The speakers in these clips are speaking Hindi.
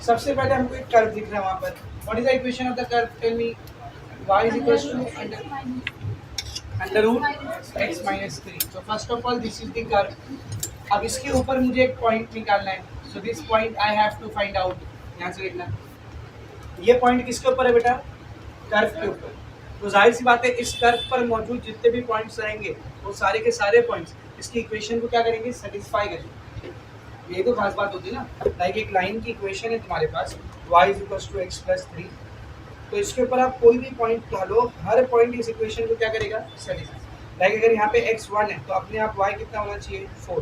सबसे पहले हमको एक कर्व दिख रहा है वहाँ पर. What is the equation of the curve? Tell me. y is equals to under root x minus 3. So first of all this is the curve. अब इसके ऊपर मुझे एक पॉइंट निकालना है. So this point I have to find out. यहाँ से देखना, ये पॉइंट किसके ऊपर है बेटा? कर्व के ऊपर. तो जाहिर सी बात है इस कर्व पर मौजूद जितने भी पॉइंट्स रहेंगे वो सारे के सारे पॉइंट्स इसकी इक्वेशन को क्या करेंगे? सेटिस्फाई करेंगे. ये तो खास बात होती है ना. लाइक एक लाइन की इक्वेशन है तुम्हारे पास y is equals to x plus 3. तो इसके ऊपर आप कोई भी पॉइंट डालो, हर पॉइंट इस इक्वेशन को क्या करेगा? सेटिस्फाई. लाइक अगर यहाँ पे x 1 है तो अपने आप y कितना होना चाहिए? 4.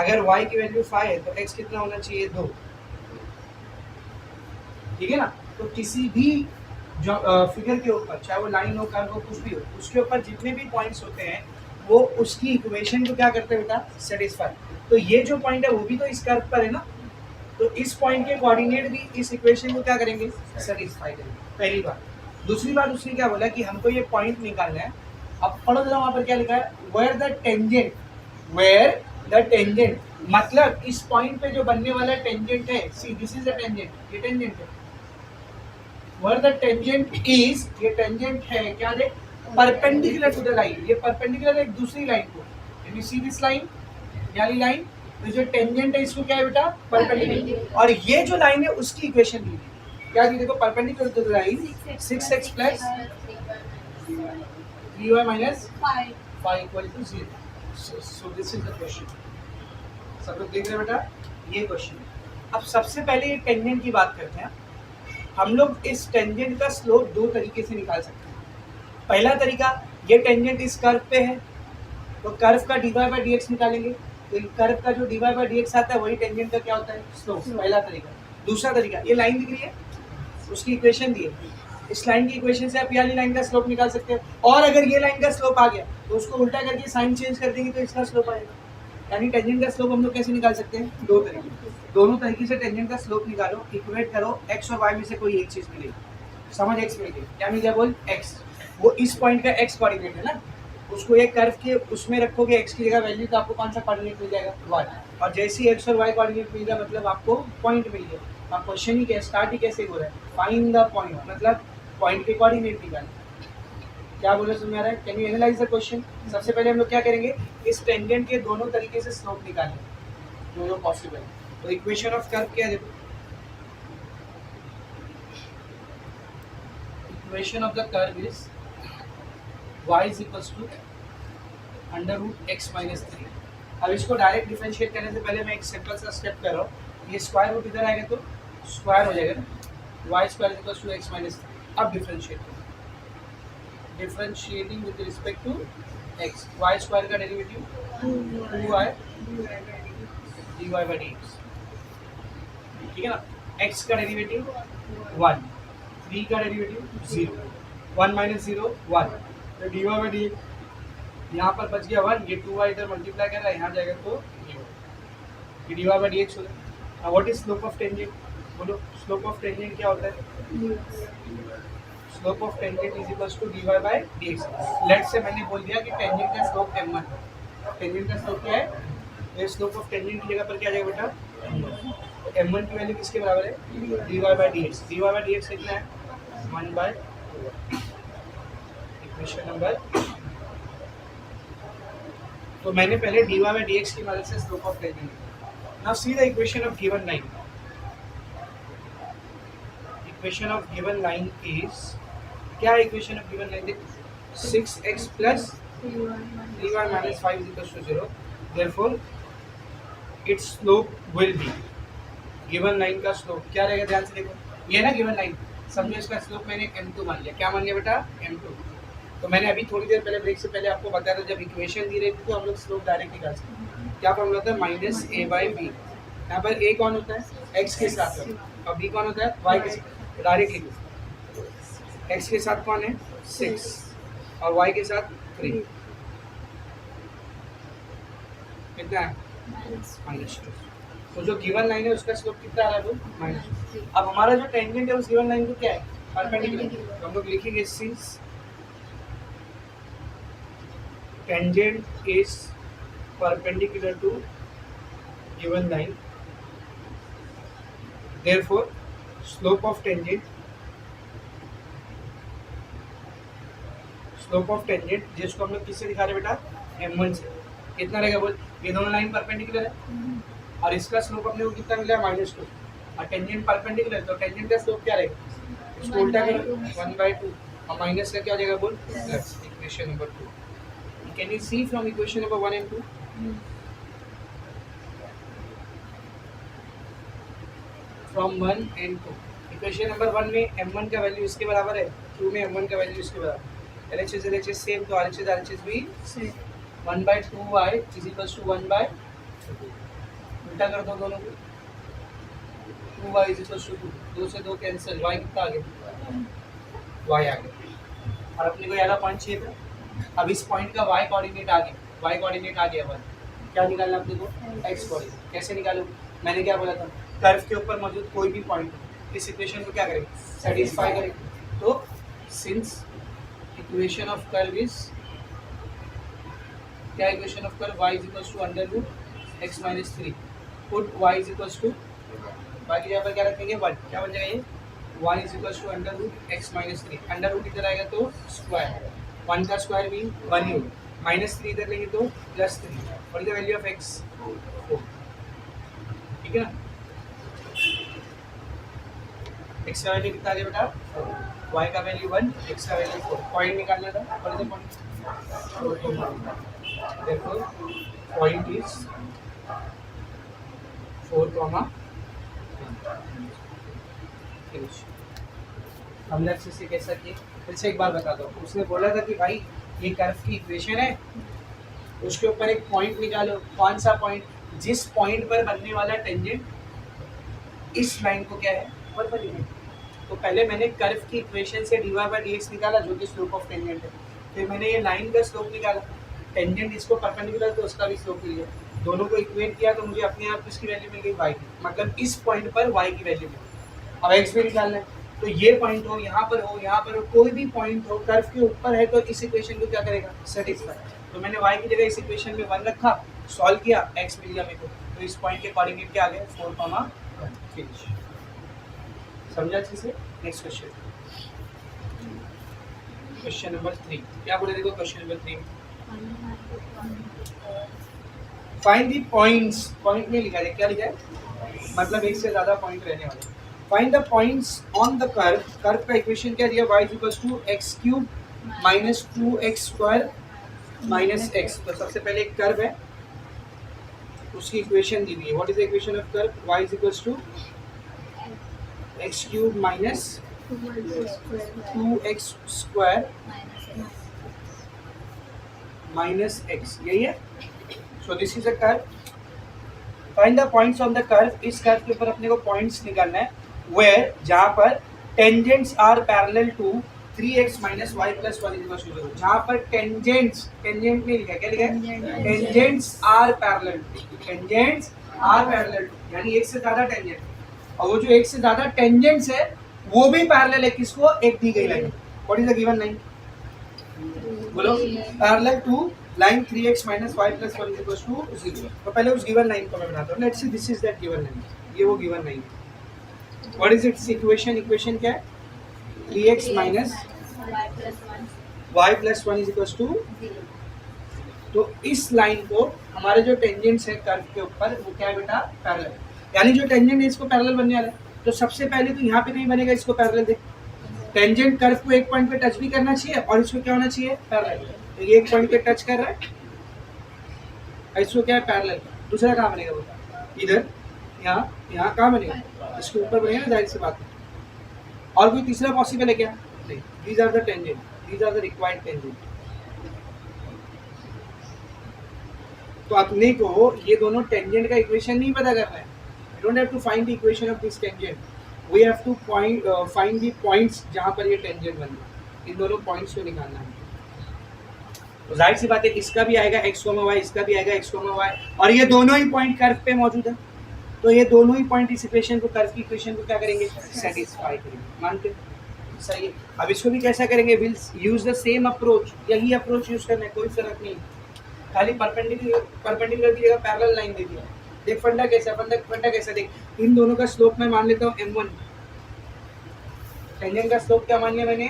अगर y की वैल्यू 5 है तो x कितना होना चाहिए? 2. ठीक है ना. तो किसी भी जो फिगर के ऊपर, चाहे वो लाइन हो, कर्व हो, कुछ भी हो, उसके ऊपर जितने भी पॉइंट्स होते हैं वो उसकी इक्वेशन को क्या करते हैं बेटा? सेटिस्फाई. तो ये जो पॉइंट है वो भी तो इस कर्व पर है ना. तो इस पॉइंट के कोऑर्डिनेट भी इस इक्वेशन को क्या करेंगे? सेटिस्फाई करेंगे. पहली बात. दूसरी बात उसने क्या बोला कि हमको ये पॉइंट निकालना है. अब पढ़ो जरा वहाँ पर क्या लिखा है? वेयर द टेंजेंट, मतलब इस पॉइंट पे जो बनने वाला टेंजेंट है. See this is the tangent, ये टेंजेंट है. वेयर द टेंजेंट इज, ये टेंजेंट है क्या? देख, परपेंडिकुलर टू द लाइन. ये परपेंडिकुलर है एक दूसरी लाइन को. Can you see this line? ये वाली लाइन. तो जो टेंजेंट है इसको क्या है बेटा? परपेंडिकुलर. और ये जो लाइन है उसकी इक्वेशन दी है. क्या दी? देखो, perpendicular to the line 6x plus 3y minus 5 equal to 0. So this is the question. सब लोग देख रहे हैं बेटा? ये क्वेश्चन. अब सबसे पहले ये टेंजेंट की बात करते हैं. हम लोग इस टेंजेंट का स्लोप दो तरीके से निकाल सकते हैं. पहला तरीका, ये टेंजेंट इस कर्व पे है तो कर्व का dy बाई डी एक्स निकालेंगे. तो कर्व का जो dy बाई डी एक्स आता है वही टेंजेंट का क्या होता है? स्लोप. पहला तरीका. दूसरा तरीका, ये लाइन दिख रही है, उसकी इक्वेशन दी है. इस लाइन की इक्वेशन से आप ये वाली लाइन का स्लोप निकाल सकते हैं. और अगर ये लाइन का स्लोप आ गया तो उसको उल्टा करके साइन चेंज कर देंगे तो इसका स्लोप आएगा. यानी टेंजेंट का स्लोप हम लोग कैसे निकाल सकते हैं? दो तरीके. दोनों तरीके से टेंजेंट का स्लोप निकालो, इक्वेट करो, x और y में से कोई एक चीज मिलेगी. समझ x मिल गई. क्या मिल गया? बोल x. वो इस पॉइंट का x कोऑर्डिनेट है ना. उसको एक कर्व के उसमें रखोगे x की जगह वैल्यू, तो आपको कौन सा कोऑर्डिनेट मिल जाएगा? y. और जैसे ही x और y कोऑर्डिनेट मिल गया मतलब आपको पॉइंट मिल गया. अब क्वेश्चन ही क्या, स्टार्ट ही कैसे हो रहा है? फाइंड द पॉइंट, मतलब पॉइंट के कोऑर्डिनेट निकालना. क्या बोले समझ आ रहा है? Can you analyse the question? सबसे पहले हम लोग क्या करेंगे? इस टेंजेंट के दोनों तरीके से स्लोप निकालेंगे जो पॉसिबल है. तो इक्वेशन ऑफ कर्व क्या है? देखो, equation of the curve is y is equals to under root x minus 3. अब इसको डायरेक्ट डिफरेंशिएट करने से पहले मैं एक सिंपल सा स्टेप कर रहा हूँ. ये स्क्वायर रूट इधर आएगा तो स्क्वायर हो जाएगा ना. y square is equals to x minus 3. अब डिफरेंशिएट करो. Differentiating with respect to x. y square का derivative 2y dy by dx. ठीक है ना. x का डेरिवेटिव 1, 3 का डेरिवेटिव 0, 1 माइनस 0 1. तो dy बाई dx यहाँ पर बच गया 1. ये 2y इधर मल्टीप्लाई कर रहा है, यहाँ जाएगा तो ये dy बाई dx हो गया. What is slope of tangent? बोलो, स्लोप ऑफ टेंजेंट क्या होता है? Slope of tangent is equals to dy by dx. Let's say मैंने बोल दिया कि टेंजेंट का स्लोप m1 है. टेंजेंट का स्लोप क्या है? ये स्लोप ऑफ टेंजेंट की जगह पर क्या आ जाएगा बेटा? m1 की वैल्यू किसके बराबर है? dy by dx. dy by dx कितना है? 1/2. Equation number. तो मैंने पहले dy बाई dx की मदद से slope of tangent. Now see the equation of given line. Equation of given line is, क्या है इक्वेशन ऑफ गिवन लाइन? देखो, 6x plus 3y minus 5 is equal to 0. Therefore its slope will be, given line का स्लोप क्या रहेगा? ध्यान से देखो, ये ना गिवन लाइन. समझो इसका स्लोप मैंने m2 मान लिया. क्या मान लिया बेटा? m2. तो मैंने अभी थोड़ी देर पहले ब्रेक से पहले आपको बताया था जब इक्वेशन दी रही थी तो हम लोग स्लोप डायरेक्ट निकाल सकते हैं. क्या फॉर्मूला होता है? Minus a by B. यहाँ पर a कौन होता है? x के साथ और b कौन होता है? y के साथ. डायरेक्ट लिखो. x के साथ कौन है? 6 और y के साथ 3. कितना है? -2. तो जो गिवन लाइन है उसका स्लोप कितना आ रहा है? -2. अब हमारा जो टेंजेंट है उस गिवन लाइन को क्या है? परपेंडिकुलर. तो हम लोग लिखेंगे since tangent is perpendicular to given line, therefore slope of tangent जिसको हम लोग किससे दिखा रहे बेटा, m1 से, कितना रहेगा बोल, ये दोनों लाइन परपेंडिकुलर है और इसका स्लोप अपने को कितना मिला -2 और टेंजेंट परपेंडिकुलर, तो टेंजेंट का स्लोप क्या रहेगा, इसको उल्टा करो 1/2 और माइनस का क्या हो जाएगा बोल, plus. Equation number 2 can you see from equation number 1 and 2 from 1 and 2। Equation number 1 में m1 का वैल्यू इसके बराबर है, 2 में m1 का वैल्यू इसके बराबर, LHS LHS सेम, तो RHS RHS भी same, 1/2y is equals to 1/2, उल्टा कर दो दोनों को, 2y इज इक्वल्स टू 2 से 2 कैंसिल, y कितना आ गया, y आ गया। और अपने को यार पॉइंट चाहिए था, अब इस पॉइंट का y कोऑर्डिनेट आ गया, y कोऑर्डिनेट आ गया, क्या निकालना अपने को, x कोऑर्डिनेट। कैसे निकालो, मैंने क्या बोला था, कर्व के ऊपर मौजूद कोई भी पॉइंट इस इक्वेशन को क्या करेगा, सेटिस्फाई करेगा। तो since equation of curve is क्या, equation of curve y is equals to √x - 3, put y is equals to, बाकी यहाँ पर क्या रखेंगे 1, क्या बन जाएगा ये 1 is equals to √x - 3, under root इधर आएगा तो स्क्वायर, 1 का स्क्वायर भी 1 ही होगा, -3 इधर लेंगे तो +3, और द वैल्यू ऑफ x 4, ठीक है ना। x का वैल्यू कितना आ गया बेटा, y का वैल्यू 1, x का वैल्यू 4, पॉइंट निकालना था, और इधर point, therefore point is 4, finish। हमने अच्छे से कैसा किया, फिर से एक बार बता दो, उसने बोला था कि भाई ये कर्व की इक्वेशन है, उसके ऊपर एक पॉइंट निकालो, कौन सा पॉइंट, जिस पॉइंट पर बनने वाला टेंजेंट इस लाइन को क्या है, परपेंडिकुलर। तो पहले मैंने कर्व की इक्वेशन से dy/dx निकाला जो कि स्लोप ऑफ टेंजेंट है, फिर मैंने ये लाइन का स्लोप निकाला, टेंजेंट इसको परपेंडिकुलर तो उसका भी स्लोप मिल गया, दोनों को इक्वेट किया तो मुझे अपने आप किसकी वैल्यू मिल गई, y की, मतलब इस पॉइंट पर y की वैल्यू मिली। अब x भी निकालना है, तो ये पॉइंट हो, यहाँ पर हो, यहाँ पर हो, कोई भी पॉइंट हो कर्व के ऊपर है तो इस इक्वेशन को क्या करेगा, सेटिस्फाई। तो मैंने y की जगह इस इक्वेशन में 1 रखा, सॉल्व किया, x मिल गया मेरे को, तो इस पॉइंट के कोऑर्डिनेट क्या आ गए, 4, 1, फिनिश। समझा अच्छे से। नेक्स्ट क्वेश्चन, क्वेश्चन नंबर 3, क्या बोले देखो question number 3, find the points, point में लिखा है, क्या लिखा है, मतलब एक से ज्यादा पॉइंट रहने वाले, find the points on the curve, curve का इक्वेशन क्या दिया, y = x³ - 2x² - x। तो सबसे पहले एक कर्व है, उसकी इक्वेशन दी हुई है, what is the equation of curve, y = x³ - 2x² - x, यही है। So this is a curve, find the points on the curve, इस कर्व के ऊपर अपने को पॉइंट्स निकालना है, वेयर, जहाँ पर tangents are parallel to 3x - y + 1 = 0, जहाँ पर टेंजेंट्स, टेंजेंट में लिखा है, क्या लिखा है, टेंजेंट्स आर पैरेलल टू, यानी एक से ज्यादा टेंजेंट, और वो जो एक से ज्यादा टेंजेंट्स है वो भी पैरेलल है किसको, एक दी गई line, what is the given line, बोलो, parallel to line 3x - y + 1 = 0। तो पहले उस गिवन लाइन को मैं बनाता हूँ, let's see this is that given line, ये वो गिवन लाइन है। What is it's equation, equation क्या है, 3x - y + 1 = 0। तो इस लाइन को हमारे जो टेंजेंट्स है कर्व के ऊपर वो क्या है बेटा, पैरेलल, यानी जो टेंजेंट है इसको पैरेलल बनने वाला है। तो सबसे पहले तो यहाँ पे नहीं बनेगा, इसको पैरेलल देख, टेंजेंट कर्व को एक पॉइंट पे टच भी करना चाहिए और इसको क्या होना चाहिए, पैरेलल। तो ये एक पॉइंट पे टच कर रहा है, इसको क्या है, पैरेलल। दूसरा कहाँ बनेगा बता, इधर, यहाँ कहाँ बनेगा, इसके ऊपर बनेगा ना, जाहिर सी बात है। और कोई तीसरा पॉसिबल है क्या, नहीं। These are the tangent, these are the required tangent. तो अपने को ये दोनों टेंजेंट का इक्वेशन नहीं पता करना है, you don't have to find the equation of this tangent, we have to find the points जहाँ पर ये टेंजेंट बन रहा है, इन दोनों पॉइंट्स को निकालना है। तो जाहिर सी बात है इसका भी आएगा x, y, इसका भी आएगा x, y, और ये दोनों ही पॉइंट कर्व पे मौजूद है, तो ये दोनों ही पॉइंट इस इक्वेशन को, कर्व की इक्वेशन को क्या करेंगे, सेटिस्फाई करेंगे, मानते सही है। अब इसको भी कैसा करेंगे, will use the same approach, यही अप्रोच यूज करना है, कोई फर्क नहीं, खाली परपेंडिकुलर की जगह पैरेलल लाइन दे दिया, देख फंडा कैसा, फंडा कैसा देख, इन दोनों का स्लोप मैं मान लेता हूँ m1, टेंजेंट का स्लोप क्या मान लिया मैंने,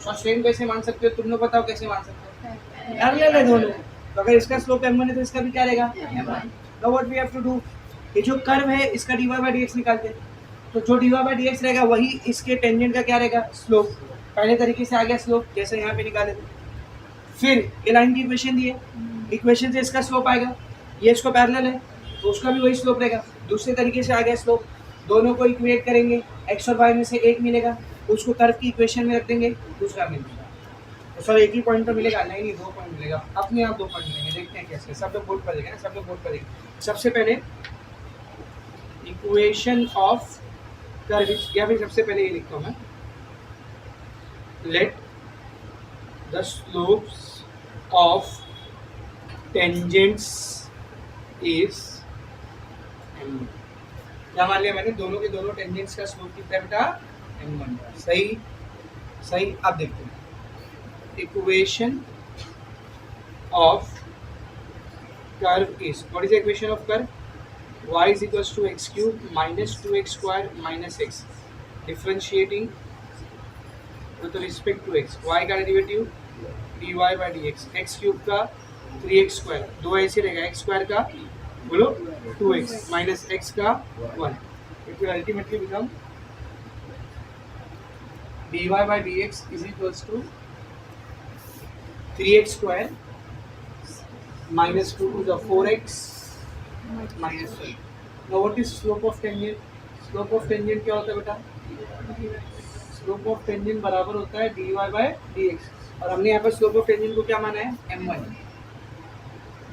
और स्ट्रेन कैसे मान सकते हो तुम लोग बताओ, कैसे मान सकते हो, पैरेलल है दोनों, तो अगर इसका स्लोप m1 है तो इसका भी क्या रहेगा m1। Now what we have to do, ये जो कर्व है इसका dy/dx निकालते हैं, तो जो dy/dx रहेगा वही इसके टेंजेंट का क्या रहेगा, स्लोप। पहले तरीके से आ गया स्लोप, जैसे यहाँ पे निकाले थे। फिर ये लाइन की इक्वेशन दी है, इक्वेशन से इसका स्लोप आएगा, ये इसको पैरेलल है तो उसका भी वही स्लोप रहेगा। दूसरे तरीके से आ गया स्लोप, दोनों को इक्वेट करेंगे, x और y में से एक मिलेगा, उसको कर्व की इक्वेशन में रख देंगे, दूसरा मिलेगा। तो सर एक ही पॉइंट तो मिलेगा, नहीं 2 पॉइंट मिलेगा, अपने आप 2 पॉइंट मिलेंगे। देखते हैं कैसे, सब लोग बोर्ड पर देखें, सब लोग बोर्ड पर देखें। सबसे पहले इक्वेशन ऑफ कर्व, या फिर सबसे पहले ये लिखता हूँ मैं, let the slopes of tangents is m1। क्या मान लिया मैंने, दोनों के दोनों टेंजेंट्स का स्लोप कितना बेटा, m1। सही सही। अब देखते हैं equation of curve is, what is the equation of curve, y is equals to x cube minus 2x square minus x, differentiating with respect to x, y का डेरिवेटिव dy/dx, x क्यूब का 3x स्क्वायर, 2 ऐसे रहेगा, x स्क्वायर का बोलो 2x माइनस x का 1, it will ultimately become dy/dx is equals to 3x square minus 2 to the 4x minus 1। Now what is slope of tangent, slope of tangent क्या होता है बेटा, स्लोप ऑफ टेंजेंट बराबर होता है dy/dx, और हमने यहाँ पर स्लोप ऑफ टेंजेंट को क्या माना है, m1।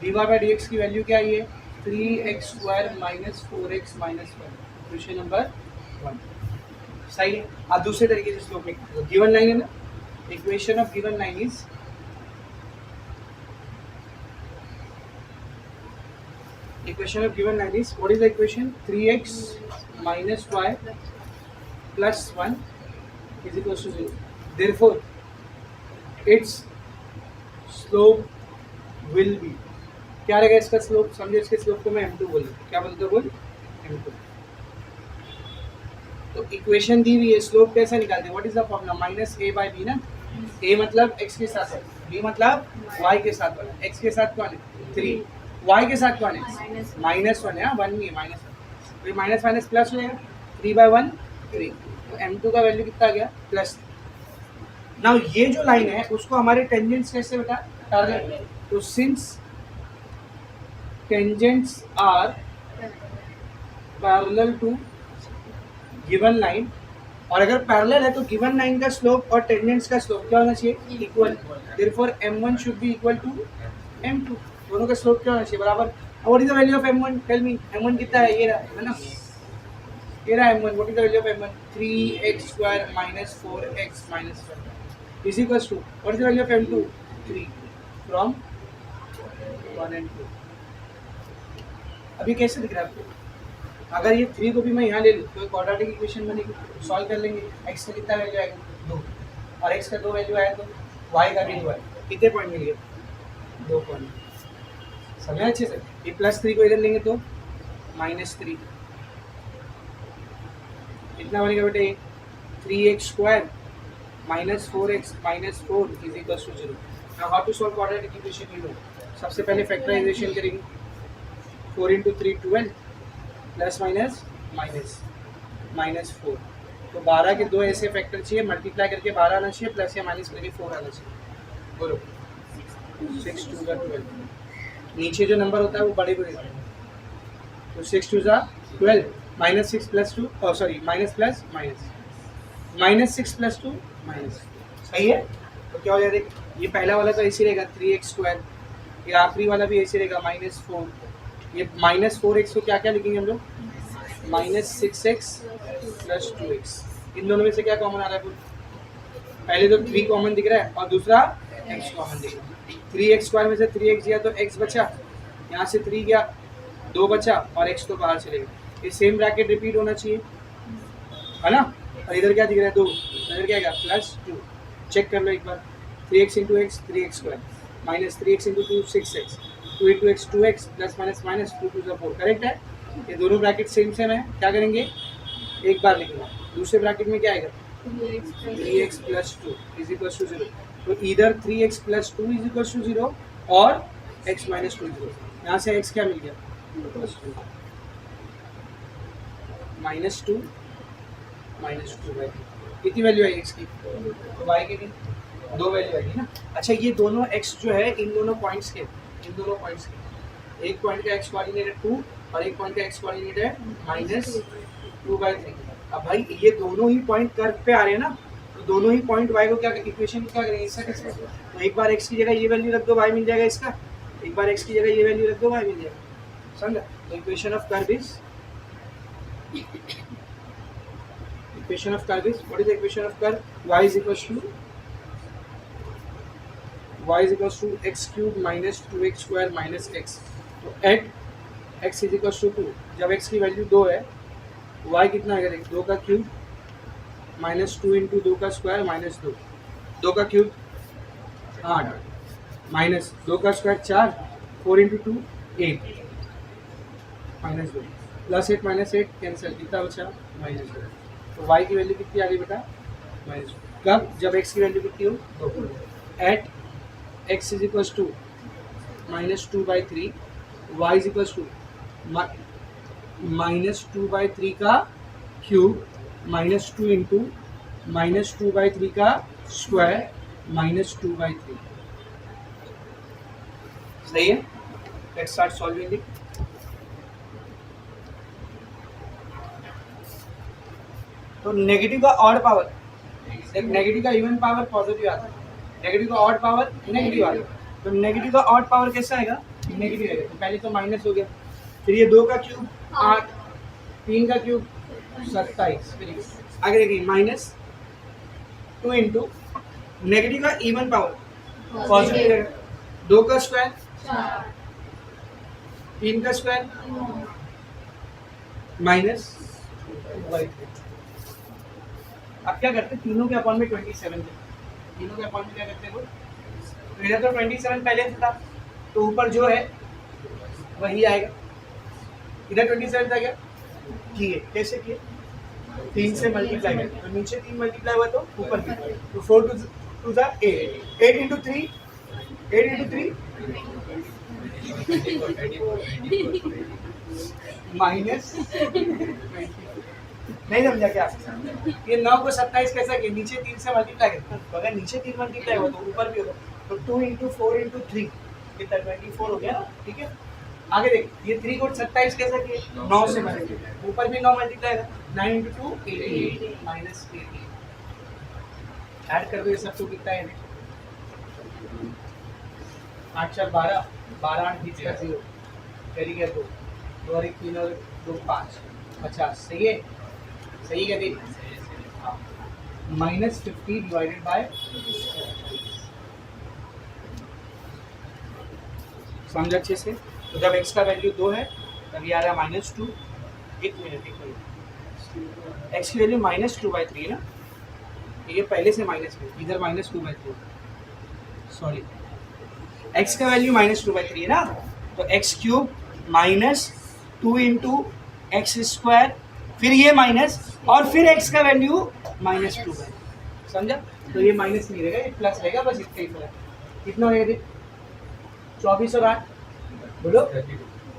dy/dx की वैल्यू क्या है, 3x square minus 4x minus 1, question number 1। सही है। अब दूसरे तरीके से स्लोप लिख, गिवन लाइन है ना, equation of given line is, equation of given line is, what is the equation, 3x minus y plus 1 is equal to 0, therefore its slope will be, क्या रहेगा इसका स्लोप, समझे इसके स्लोप को मैं m2 बोल, क्या बोलते हो बोल, m2। तो इक्वेशन दी हुई है, स्लोप कैसे निकालते हैं, what is the formula, minus a/b ना, a मतलब x के साथ है, b मतलब y के साथ वाला, x के साथ कौन है 3, y के साथ कौन है -1 है, 1 नहीं है -1, तो माइनस माइनस प्लस हो जाएगा, 3/1 3, तो m2 का वैल्यू कितना आ गया, प्लस। नाउ ये जो लाइन है उसको हमारे टेंजेंट्स कैसे बेटा, टारगेट, तो since tangents are parallel to given line, और अगर पैरेलल है तो गिवन लाइन का स्लोप और टेंजेंट्स का स्लोप क्या होना चाहिए, equal, therefore m1 should be equal to m2, दोनों का स्लोप क्या होना चाहिए, बराबर। What is the value of m1, tell me, m1 कितना है, ये रहा है ना, ये रहा m1, what is the value of m1, 3x square minus 4x minus 1 is equals to, what is the value of m2, 3 from 1 and 2। अभी कैसे दिख रहा है आपको, अगर ये 3 को भी मैं यहाँ ले लूँ तो क्वाड्रेटिक इक्वेशन बनेगी, सॉल्व कर लेंगे, x का कितना वैल्यू आएगा 2, और x का 2 वैल्यू आया तो y का भी 2 है, कितने पॉइंट मिल गए, 2 पॉइंट, समझे अच्छे से। ये +3 को इधर लेंगे तो -3, कितना बनेगा बेटे, 3x square minus 4x minus 4 is equals to 0। Now how to solve quadratic equation, you know, सबसे पहले फैक्टराइजेशन करेंगे, 4 into 3 12 प्लस माइनस माइनस -4, तो 12 के 2 ऐसे फैक्टर चाहिए, मल्टीप्लाई करके 12 आना चाहिए, प्लस या माइनस करके 4 आना चाहिए, बोलो 6 2 12, नीचे जो नंबर होता है वो बड़े बड़े, तो 6 2 12 -6 plus 2, sorry minus plus minus, -6 plus 2 minus, सही है। तो क्या हो जाएगा, ये पहला वाला तो ऐसे रहेगा 3x स्क्वायर, ये आखिरी वाला भी ऐसे रहेगा -4, ये -4x को क्या क्या लिखेंगे हम लोग, -6x प्लस 2x, इन दोनों में से क्या कॉमन आ रहा है, पहले तो 3 कॉमन दिख रहा है और दूसरा x कॉमन दिख रहा है, 3x स्क्वायर में से 3x गया तो x बचा, यहाँ से 3 गया 2 बचा और x तो बाहर चलेगा, ये सेम ब्रैकेट रिपीट होना चाहिए, है ना, और इधर क्या दिख रहा है 2, इधर क्या आएगा +2, चेक कर लो एक बार, 3x into x 3x square minus 3x into 2 6x, 2 into x 2x plus minus minus 2 to the 4, correct है। ये दोनों ब्रैकेट सेम सेम है, क्या करेंगे एक बार लिखेंगे। दूसरे ब्रैकेट में क्या आएगा 3x plus 2 is equal to 0। तो इधर 3x plus 2 is equal to 0 और x माइनस 2 0। यहाँ से x क्या मिल गया प्लस 2 माइनस 2 बाई कितनी वैल्यू आई x की, तो y की भी 2 वैल्यू आएगी ना। अच्छा ये दोनों x जो है इन दोनों पॉइंट्स के, एक पॉइंट का x कोऑर्डिनेट है 2 और एक पॉइंट का x कोऑर्डिनेट है -2/3। अब भाई ये दोनों ही पॉइंट कर्व पे आ रहे हैं ना, तो दोनों ही पॉइंट y को क्या इक्वेशन क्या करेंगे इसका कैसे, तो एक बार x की जगह ये वैल्यू रख दो y मिल जाएगा इसका, एक बार x की जगह ये वैल्यू रख दो y मिल जाएगा, समझा। तो equation of curve is what is the equation of curve, y is equals to x cube minus 2x square minus x। तो at x is equals to 2, जब x की वैल्यू 2 है y कितना आएगा, 2 का क्यूब माइनस 2 इंटू 2 का स्क्वायर माइनस 2, 2 का क्यूब 8 माइनस 2 का square 4, 4 into 2 8 minus 2 plus 8 minus 8 cancel, कितना बचा -2। तो y की वैल्यू कितनी आ गई बेटा -2, कब, जब x की वैल्यू कितनी हो 2। At x is equal to -2/3, y is equal to -2/3 का क्यूब -2 इंटू -2/3 का स्क्वायर -2/3। सही है, लेट्स स्टार्ट सॉल्विंग इट। तो नेगेटिव का ऑड पावर, नेगेटिव का इवन पावर पॉजिटिव आता है, नेगेटिव का ऑड पावर नेगेटिव आता है। तो नेगेटिव का ऑड पावर कैसा आएगा, नेगेटिव आएगा। तो पहले तो माइनस हो गया, फिर ये 2 का क्यूब 8, 3 का क्यूब 27, फिर आगे देखिए -2 इंटू नेगेटिव का इवन पावर पॉजिटिव है, 2 का स्क्वायर 3 का स्क्वायर -2/3। अब क्या करते हैं, तीनों के अपॉन में 27 थे, तीनों के अपॉन में क्या करते हैं, तो इधर तो 27 पहले था, तो ऊपर जो है वही आएगा, इधर 27 था क्या किए, कैसे किए 3 से मल्टीप्लाई करके, तो नीचे 3 मल्टीप्लाई हुआ तो ऊपर भी, तो 4 2 8 इंटू 3 माइनस नहीं समझा क्या, ये 9 को 27 कैसा किया, नीचे 3 से मल्टीप्लाई करते, तो अगर नीचे 3 मल्टीप्लाई हुआ तो ऊपर भी होगा, तो 2 इंटू 4 इंटू 3 कितना 24 हो गया ना, ठीक है। आगे देख, ये 3 को 27 कैसा किए, 9 से मल्टीप्लाई, ऊपर भी 9 मल्टीप्लाई है, 9 इंटू 2 18 माइनस 18, ऐड कर दो ये सब, तो कितना है 8 4 12 12 8 बीच का 0 कैरी गया 2 और 1 3 और 2 5 50, सही है, सही है देख, -50 डिवाइडेड बाय, समझ अच्छे से। तो जब x का वैल्यू 2 है तब ये आ रहा है -2, एक मिनट x की वैल्यू -2/3 है ना, ये पहले से माइनस में, इधर -2/3, सॉरी x का वैल्यू -2/3 है ना, तो x cube -2 into x square, फिर ये माइनस और फिर x का वैल्यू -2 है, समझा। तो ये माइनस नहीं रहेगा, ये प्लस रहेगा, बस इतना ही फर्क। कितना हो गया 24 और 8 बोलो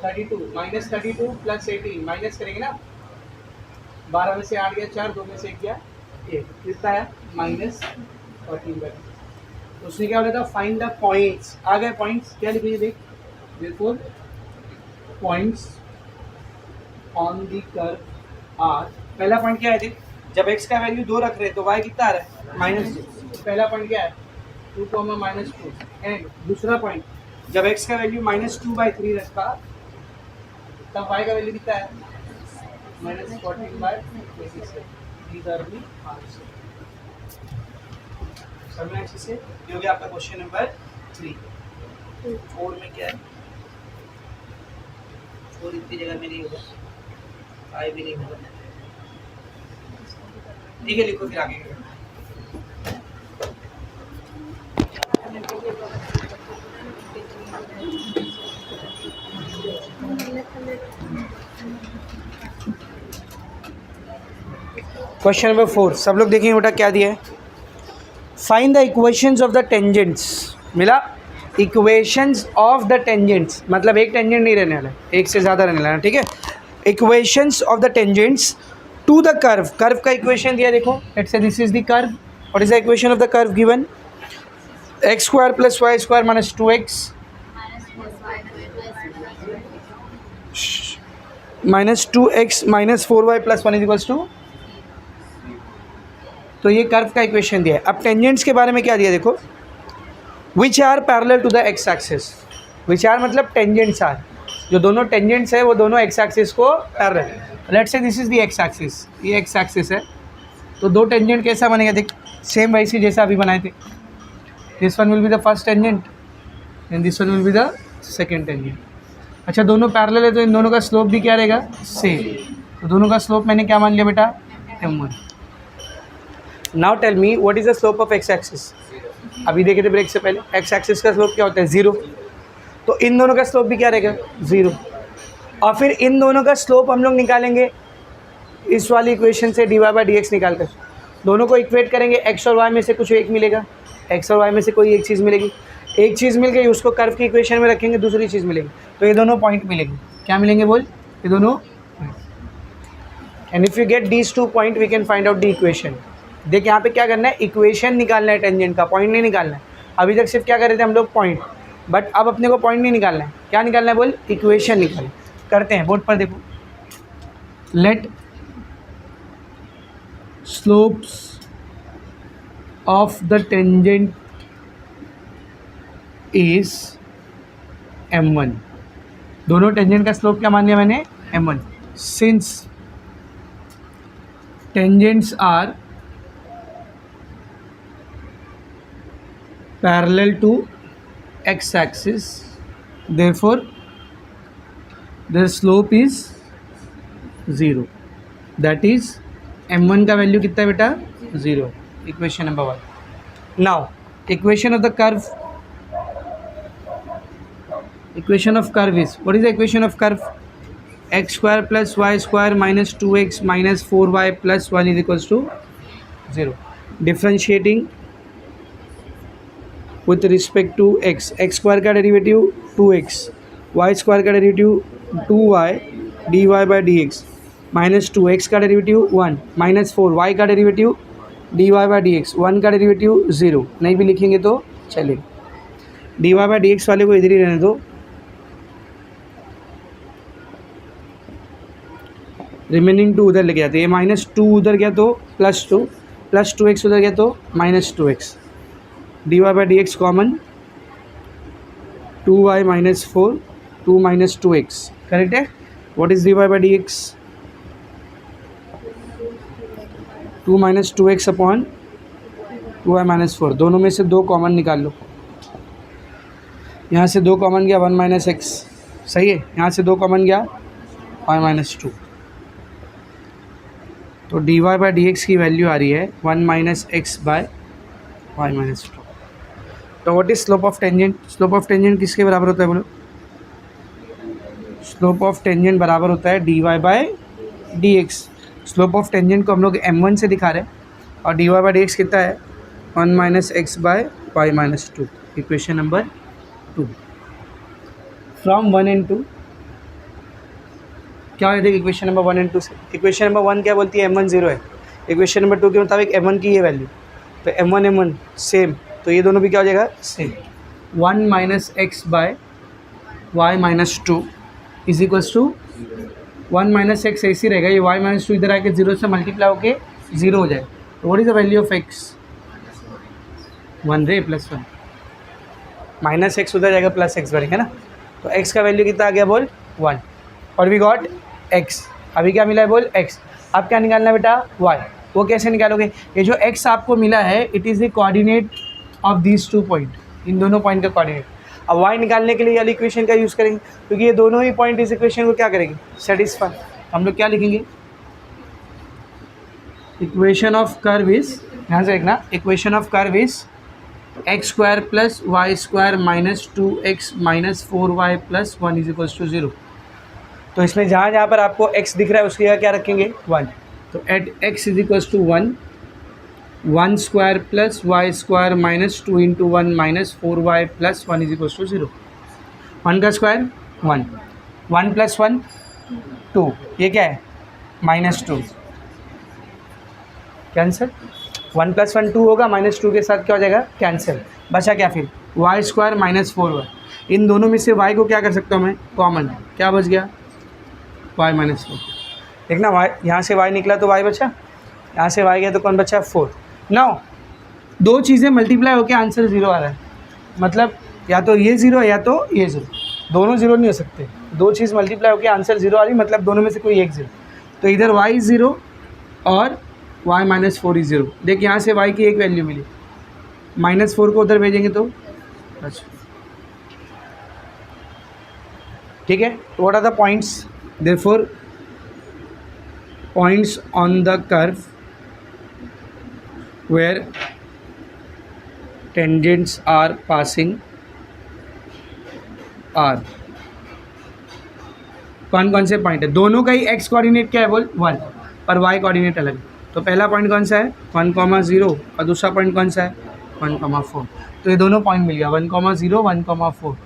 32 -32 प्लस 18 माइनस करेंगे ना, 12 में से 8 गया 4, 2 में से 1 गया 1, कितना है -14। उसने क्या बोला था, फाइंड द पॉइंट्स, आ गए पॉइंट्स, क्या लिखिए देख, therefore points on the curve are, पहला पॉइंट क्या है देख, जब x का वैल्यू 2 रख रहे हैं तो y कितना आ रहा है -2, पहला पॉइंट क्या है 2, -2, एंड दूसरा पॉइंट जब x का वैल्यू -2/3 रखा तब y का वैल्यू कितना है -14/26। दीज आर द आंसर, समझना अच्छे से। ये हो गया आपका क्वेश्चन नंबर 3। 4 में क्या है, 4 इतनी जगह में नहीं होगा, 5 भी नहीं होगा, ठीक है, लिखो फिर आगे का। क्वेश्चन नंबर 4 सब लोग देखेंगे बेटा क्या दिया है, find the equations of the tangents. मिला, इक्वेशंस ऑफ द टेंजेंट्स मतलब एक टेंजेंट नहीं रहने वाला, एक से ज़्यादा रहने वाला, ठीक है। Equations of the tangents to the curve, curve का इक्वेशन दिया देखो, let's say this is the curve, what is the equation of the curve given, x square plus y square minus 2x minus 2x minus 4y plus 1 is equals to, तो ये कर्व का इक्वेशन दिया है। अब टेंजेंट्स के बारे में क्या दिया देखो, which are parallel to the x axis, which are मतलब टेंजेंट्स आर, जो दोनों टेंजेंट्स है वो दोनों एक्स एक्सिस को parallel. Let's say this is the x axis, ये एक्स एक्सिस है, तो दो टेंजेंट कैसा बनेगा देख, सेम वैसी जैसा अभी बनाए थे, this one will be the first tangent and this one will be the second tangent. अच्छा दोनों पैरेलल है तो इन दोनों का स्लोप भी क्या रहेगा, सेम, तो दोनों का स्लोप मैंने क्या मान लिया बेटा, m1। Now tell me what is the slope of x axis, अभी देखे थे ब्रेक से पहले, एक्स एक्सिस का स्लोप क्या होता है 0, तो इन दोनों का स्लोप भी क्या रहेगा 0, और फिर इन दोनों का स्लोप हम लोग निकालेंगे इस वाली इक्वेशन से dy बाई डी एक्स निकाल कर, दोनों को इक्वेट करेंगे, x और y में से कुछ एक मिलेगा, x और y में से कोई एक चीज़ मिलेगी, एक चीज़ मिल गई उसको कर्व की इक्वेशन में रखेंगे, दूसरी चीज़ मिलेगी, तो ये दोनों पॉइंट मिलेंगे, क्या मिलेंगे बोल, ये दोनों, and if you get these 2 point we can find out the equation. देख यहाँ पे क्या करना है, इक्वेशन निकालना है टेंजेंट का, पॉइंट नहीं निकालना है। अभी तक सिर्फ क्या कर रहे थे हम लोग, पॉइंट, बट अब अपने को पॉइंट नहीं निकालना है, क्या निकालना है बोल, इक्वेशन निकाल करते हैं। बोर्ड पर देखो, let slopes of the tangent is m1, दोनों टेंजेंट का स्लोप क्या मान लिया मैंने, m1, since tangents are parallel to x axis, therefore their slope is 0, that is m1 का वैल्यू कितना है बेटा 0, equation number 1। Now equation of the curve, equation of curve is, what is the equation of curve, x square plus y square minus 2x minus 4y plus 1 is equals to 0, differentiating with respect to x, x square का डेरिवेटिव 2x, वाई स्क्वायर का derivative 2y dy by D x, minus 2x का डेरिवेटिव 1 माइनस 4y का derivative dy by D x, 1 का डेरिवेटिव 0, नहीं भी लिखेंगे तो चलेगा, dy बाई डी एक्स वाले को इधर ही रहने दो, रिमेनिंग 2 उधर ले गया तो ये माइनस 2 उधर गया तो प्लस 2, प्लस 2x उधर गया तो minus 2x, dy by D X common, 2y minus 4, 2 minus 2x, correct है। What is dy by D X, 2 minus 2x upon 2y minus 4, दोनों में से 2 कॉमन निकाल लो, यहाँ से 2 कॉमन गया 1 माइनस एक्स, सही है, यहाँ से 2 कॉमन गया y माइनस 2, तो dy बाई डी एक्स की वैल्यू आ रही है 1 minus x by y minus 2। तो what is slope of tangent, slope of tangent किसके बराबर होता है बोलो, स्लोप ऑफ टेंजेंट बराबर होता है dy by D x, slope of tangent को हम लोग m1 से दिखा रहे हैं और dy बाई डी एक्स कितना है 1 minus x by y minus 2, equation number 2। From 1 and 2 क्या है देख, इक्वेशन नंबर 1 एंड 2 से, इक्वेशन नंबर 1 क्या बोलती है m1 0 है, इक्वेशन नंबर 2 के मुताबिक m1 की ये वैल्यू, तो m1 सेम, तो ये दोनों भी क्या हो जाएगा same, 1 minus x by y minus 2 is equals to 1 minus x ऐसी रहेगा, ये y माइनस 2 इधर आके 0 से मल्टीप्लाई होके 0 हो जाएगा, तो what is the value of x, 1 रे प्लस 1, माइनस एक्स उधर जाएगा प्लस एक्स बनेगा ना, तो x का वैल्यू कितना आ गया बोल 1, और वी गॉट x, अभी क्या मिला है बोल x, अब क्या निकालना है बेटा y, वो कैसे निकालोगे, ये जो x आपको मिला है it is the coordinate of these 2 point, इन दोनों पॉइंट का कोऑर्डिनेट। अब y निकालने के लिए वाली इक्वेशन का यूज़ करेंगे, क्योंकि ये दोनों ही पॉइंट इस इक्वेशन को क्या करेंगे सेटिस्फाई, हम लोग क्या लिखेंगे, इक्वेशन ऑफ कर्व इज, यहाँ से देखना, equation of curve is x square plus y square minus 2x minus 4y plus 1 is equals to 0। तो इसमें जहाँ जहाँ पर आपको x दिख रहा है उसकी जगह क्या रखेंगे 1, तो at x is equals to 1, 1 square plus y square minus 2 into 1 minus 4y plus 1 is equals to 0। 1 का स्क्वायर 1, 1 प्लस 1 2, ये क्या है -2, कैंसिल। 1 प्लस 1 2 होगा, -2 के साथ क्या हो जाएगा कैंसिल। बचा क्या फिर वाई स्क्वायर माइनस 4y। इन दोनों में से y को क्या कर सकता हूँ मैं कॉमन, क्या बच गया y माइनस 4। देखना y यहाँ से y निकला तो y बचा, यहाँ से y गया तो कौन बचा 4। नाउ दो चीज़ें मल्टीप्लाई होकर आंसर 0 आ रहा है, मतलब या तो ये 0 है या तो ये 0, दोनों 0 नहीं हो सकते। दो चीज़ मल्टीप्लाई होकर आंसर 0 आ रही, मतलब दोनों में से कोई एक 0। तो इधर y 0 और y माइनस 4 इज 0। देख यहाँ से y की एक वैल्यू मिली, -4 को उधर भेजेंगे तो अच्छा ठीक है। What are the points, therefore points on the curve where tangents are passing are. कौन कौन से पॉइंट है, दोनों का ही x कोऑर्डिनेट क्या है बोल 1, पर y कोऑर्डिनेट अलग। तो पहला पॉइंट कौन सा है 1,0 और दूसरा पॉइंट कौन सा है 1,4। तो ये दोनों पॉइंट मिल गया 1,0 1,4।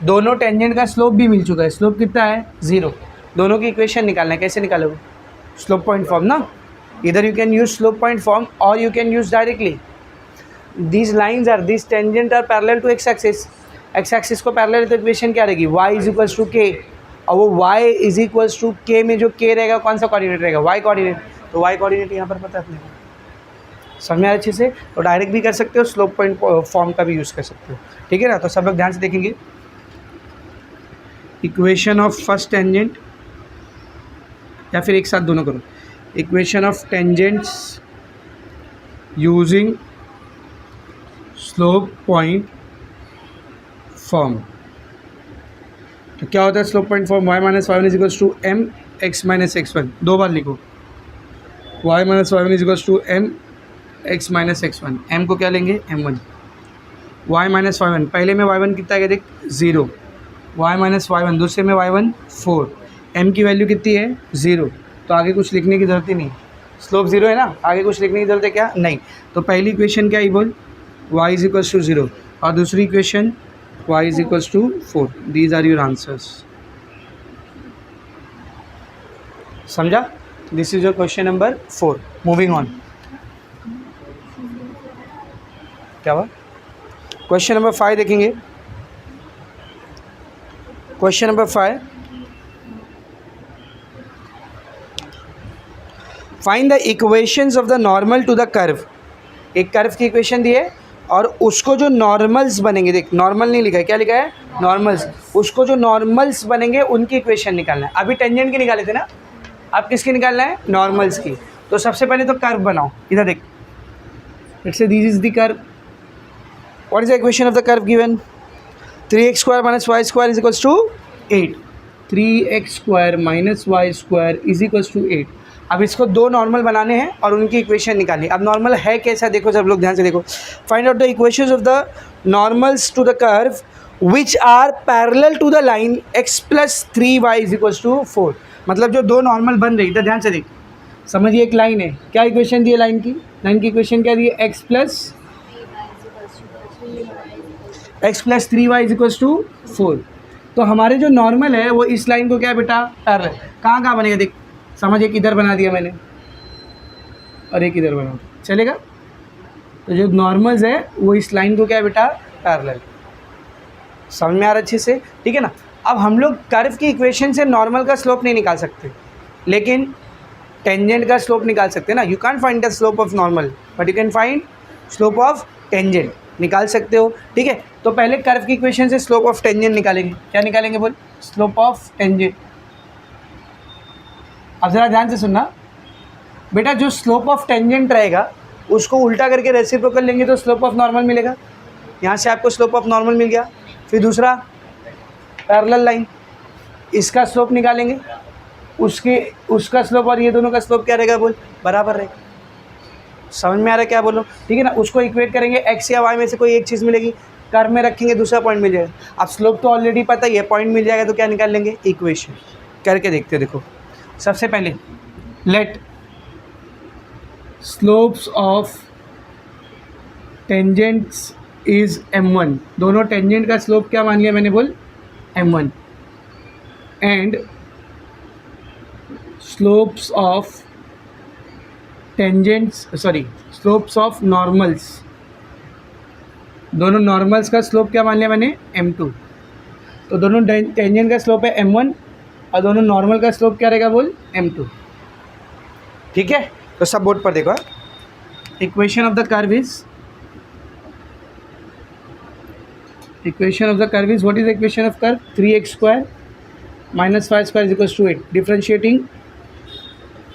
दोनों टेंजेंट का स्लोप भी मिल चुका है, स्लोप कितना है 0। दोनों की इक्वेशन निकालना है, कैसे निकालोगे स्लोप पॉइंट फॉर्म ना, इधर you can use slope point form और you can use directly these lines are this tangent are parallel to x axis. x axis को पैरेलल तो इक्वेशन क्या रहेगी y is equals to k, और वो y is equals to k में जो k रहेगा कौन सा कोऑर्डिनेट रहेगा y कोऑर्डिनेट। तो y कोऑर्डिनेट यहाँ पर पता है अपने को, समझ में आया अच्छे से। तो डायरेक्ट भी कर सकते हो, स्लोप पॉइंट फॉर्म का भी यूज़ कर सकते हो, ठीक है ना। तो सब लोग ध्यान से देखेंगे, इक्वेशन ऑफ फर्स्ट टेंजेंट, या फिर एक साथ दोनों करो, equation of tangents using slope point form. तो क्या होता है slope point form, y minus y1 is equals to m x minus x1। दो बार लिखो, y minus y1 is equals to m x minus x1। m को क्या लेंगे m1, y माइनस y1 पहले में y1 कितना है देख 0, y माइनस y1 दूसरे में y1 4, m की वैल्यू कितनी है 0। तो आगे कुछ लिखने की ज़रूरत ही नहीं, स्लोप 0 है ना, आगे कुछ लिखने की ज़रूरत है क्या नहीं। तो पहली इक्वेशन क्या ही बोल y इज इक्वल्स टू 0 और दूसरी equation y is equals to 4। These are your answers, समझा। This is your question number 4। Moving on, क्या हुआ क्वेश्चन नंबर 5 देखेंगे। Question number 5, find the equations of the normal to the curve. एक कर्व की इक्वेशन दी है और उसको जो नॉर्मल्स बनेंगे, देख नॉर्मल नहीं लिखा है, क्या लिखा है नॉर्मल्स, उसको जो नॉर्मल्स बनेंगे उनकी इक्वेशन निकालना है। अभी टेंजेंट की निकाले थे ना, अब किसकी निकालना है नॉर्मल्स की। तो सबसे पहले तो कर्व बनाओ, इधर देख, let's say this is the curve. What is the equation of the curve given, 3x square minus y square is equals to 8। 3x square minus y square is equals to 8। अब इसको दो नॉर्मल बनाने हैं और उनकी इक्वेशन निकालनी। अब नॉर्मल है कैसा देखो, सब लोग ध्यान से देखो। Find out the equations of the normals to the curve which are parallel to the line x plus 3y is equals to 4। मतलब जो दो नॉर्मल बन रही, इधर ध्यान से देख, समझिए एक लाइन है, क्या इक्वेशन दी है लाइन की, लाइन की इक्वेशन क्या दी है x plus 3y is equals to 4। तो हमारे जो नॉर्मल है वो इस लाइन को क्या है बेटा पैरेलल, कहाँ कहाँ बनेगा देख, समझ एक इधर बना दिया मैंने और एक इधर बना, चलेगा। तो जो नॉर्मल्स है वो इस लाइन को क्या है बेटा पैरेलल, समझ में आ रहा अच्छे से, ठीक है ना। अब हम लोग कर्व की इक्वेशन से नॉर्मल का स्लोप नहीं निकाल सकते, लेकिन टेंजेंट का स्लोप निकाल सकते हैं ना। You can find the slope of normal but you can find slope of tangent, निकाल सकते हो, ठीक है। तो पहले कर्व की इक्वेशन से स्लोप ऑफ टेंजेंट निकालेंगे, क्या निकालेंगे बोल, स्लोप ऑफ टेंजेंट। अब ज़रा ध्यान से सुनना बेटा, जो स्लोप ऑफ टेंजेंट रहेगा उसको उल्टा करके रेसिप्रोकल लेंगे तो स्लोप ऑफ नॉर्मल मिलेगा। यहाँ से आपको स्लोप ऑफ नॉर्मल मिल गया। फिर दूसरा पैरेलल लाइन, इसका स्लोप निकालेंगे, उसका स्लोप और ये दोनों का स्लोप क्या रहेगा बोल, बराबर रहेगा। समझ में आ रहा है क्या बोलो, ठीक है ना। उसको इक्वेट करेंगे, x या y में से कोई एक चीज़ मिलेगी, कर्व में रखेंगे दूसरा पॉइंट मिल जाएगा। अब स्लोप तो ऑलरेडी पता ही है, पॉइंट मिल जाएगा तो क्या निकाल लेंगे इक्वेशन। करके देखते देखो। सबसे पहले let slopes of tangents is m1, दोनों टेंजेंट का स्लोप क्या मान लिया मैंने बोल m1, and slopes of tangents slopes of normals, दोनों नॉर्मल्स का स्लोप क्या मान लिया मैंने m2, तो दोनों टेंजेंट का स्लोप है m1 और दोनों नॉर्मल का स्लोप क्या रहेगा बोल m2। ठीक है, तो सब बोर्ड पर देखो। Equation of the curve is what is equation of curve 3x square minus 5 square is equals to 8, differentiating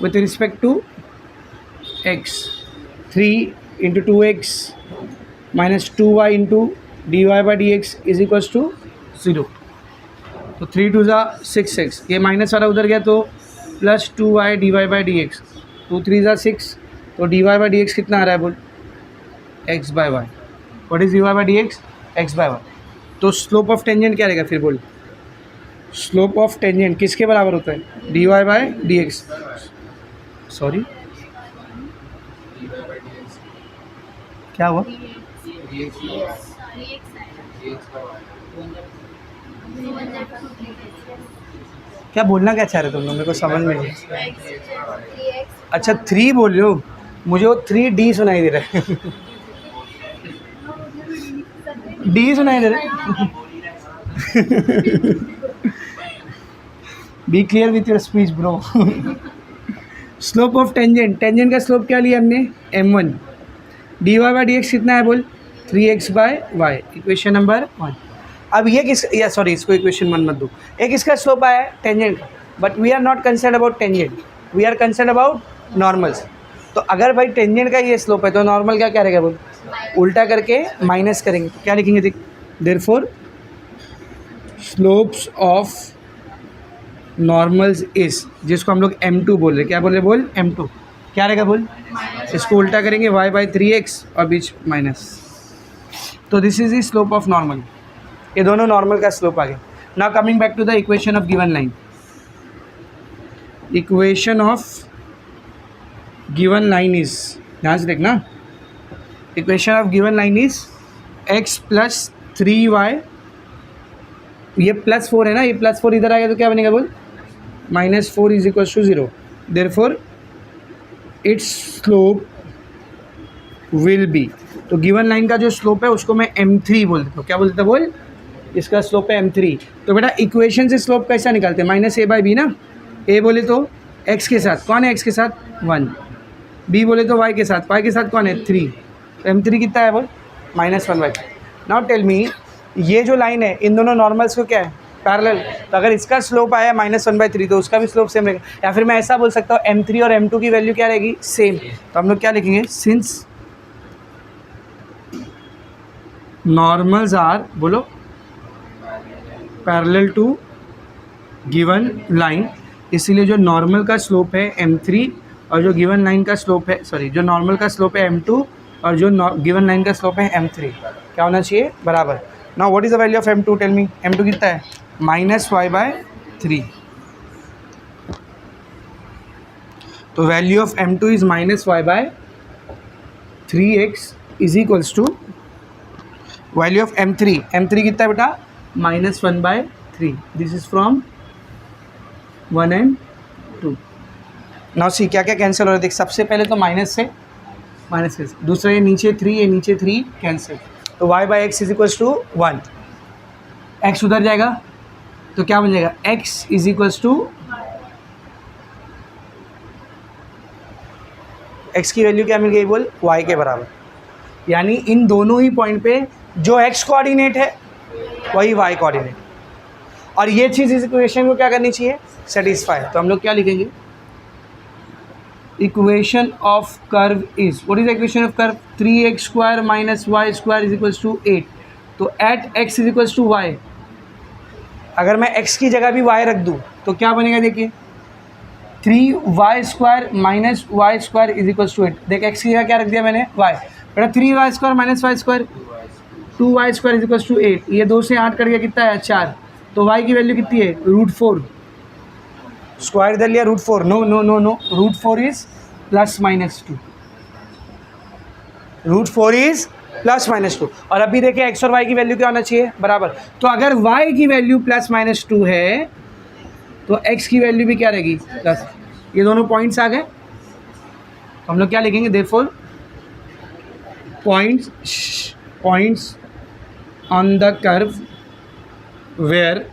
with respect to x, 3 into 2x minus 2y into dy by dx is equals to 0। तो 3 2 ज़ा 6x, ये माइनस वाला उधर गया तो plus 2y dy by dx, 2 3 ज़ा 6, तो dy by dx कितना आ रहा है बोल x by y। What is dy by dx? x by y। तो स्लोप ऑफ टेंजेंट क्या रहेगा फिर बोल, स्लोप ऑफ टेंजेंट किसके बराबर होता है dy by dx, सॉरी क्या हुआ, क्या बोलना क्या चाह रहे तुम लोग, मेरे को समझ में नहीं। अच्छा 3 बोल रहे हो, मुझे वो 3D सुनाई दे रहा है डी सुनाई दे रहा है be clear with your speech bro. Slope of tangent, tangent का स्लोप क्या लिया हमने m1, dy by D x कितना है बोल 3x bye Y, equation number 1। अब ये किस या सॉरी इसको इक्वेशन 1 मत दो, एक इसका स्लोप आया है टेंजेंट का, but we are not concern about tangent, we are concern about normals. तो अगर भाई टेंजेंट का ये स्लोप है तो नॉर्मल का क्या रहेगा बोल, उल्टा करके माइनस करेंगे तो क्या लिखेंगे देख, therefore slopes of normals is, जिसको हम लोग m2 बोल रहे, क्या बोल रहे बोल m2, क्या रहेगा बोल, इसको उल्टा करेंगे y बाई 3x और बीच माइनस, तो this is the slope of normal, ये दोनों नॉर्मल का स्लोप आ गया। Now coming back to the equation of given line, equation of given line is, ध्यान से देखना, equation of given line is x plus 3y, ये प्लस 4 है ना, ये प्लस 4 इधर आएगा तो क्या बनेगा बोल -4 is equal to 0, therefore its slope will be, तो गिवन लाइन का जो स्लोप है उसको मैं m3 बोल देता हूँ, क्या बोलता बोल, इसका स्लोप है m3। तो बेटा इक्वेशन से स्लोप कैसा निकालते हैं, -a/b ना, a बोले तो x के साथ, कौन है x के साथ 1, b बोले तो y के साथ कौन है 3, तो m3 कितना है बोल -1/3। नाउ टेल मी, ये जो लाइन है इन दोनों नॉर्मल्स को क्या है पैरेलल, तो अगर इसका स्लोप आया -1/3 तो उसका भी स्लोप सेम रहेगा, या फिर मैं ऐसा बोल सकता हूँ m3 और m2 की वैल्यू क्या रहेगी सेम, तो हम लोग क्या लिखेंगे, सिंस नॉर्मल्स आर बोलो पैरेलल टू गिवन लाइन, इसीलिए जो नॉर्मल का स्लोप है m3 और जो गिवन लाइन का स्लोप है, सॉरी जो नॉर्मल का स्लोप है m2 और जो गिवन लाइन का स्लोप है m3, क्या होना चाहिए बराबर। Now what is the value of m2, tell me, m2 कितना है -y/3, तो value of m2 is -y/3x is equals to value of m3 कितना है बेटा -1/3, this is from 1 and 2। Now see क्या क्या कैंसिल हो रहा है देख, सबसे पहले तो माइनस से, दूसरा ये नीचे 3 कैंसिल, तो y/x is equals to 1, x उधर जाएगा तो क्या बन जाएगा x is equals to, x की वैल्यू क्या मिल गई बोल y के बराबर, यानी इन दोनों ही पॉइंट पे जो x कोऑर्डिनेट है वही y कोऑर्डिनेट, और ये चीज़ इस इक्वेशन को क्या करनी चाहिए सेटिस्फाई, तो हम लोग क्या लिखेंगे, equation of curve is, what is equation of curve 3x square minus y square is equals to 8, तो at x is equals to y, अगर मैं x की जगह भी y रख दूँ तो क्या बनेगा देखिए 3y square minus y square is equals to 8, देख x की जगह क्या रख दिया मैंने y, बेटा 3y square minus y square 2y square is equals to 8, ये 2 से 8 कट गया कितना है 4, तो y की वैल्यू कितनी है √4, स्क्वायर इधर लिया √4, no no no no, √4 is +-2, √4 is +-2। और अभी देखिए x और y की वैल्यू क्या होना चाहिए, बराबर। तो अगर y की वैल्यू +-2 है तो x की वैल्यू भी क्या रहेगी, प्लस। ये दोनों पॉइंट्स आ गए, तो हम लोग क्या लिखेंगे, therefore points on the curve where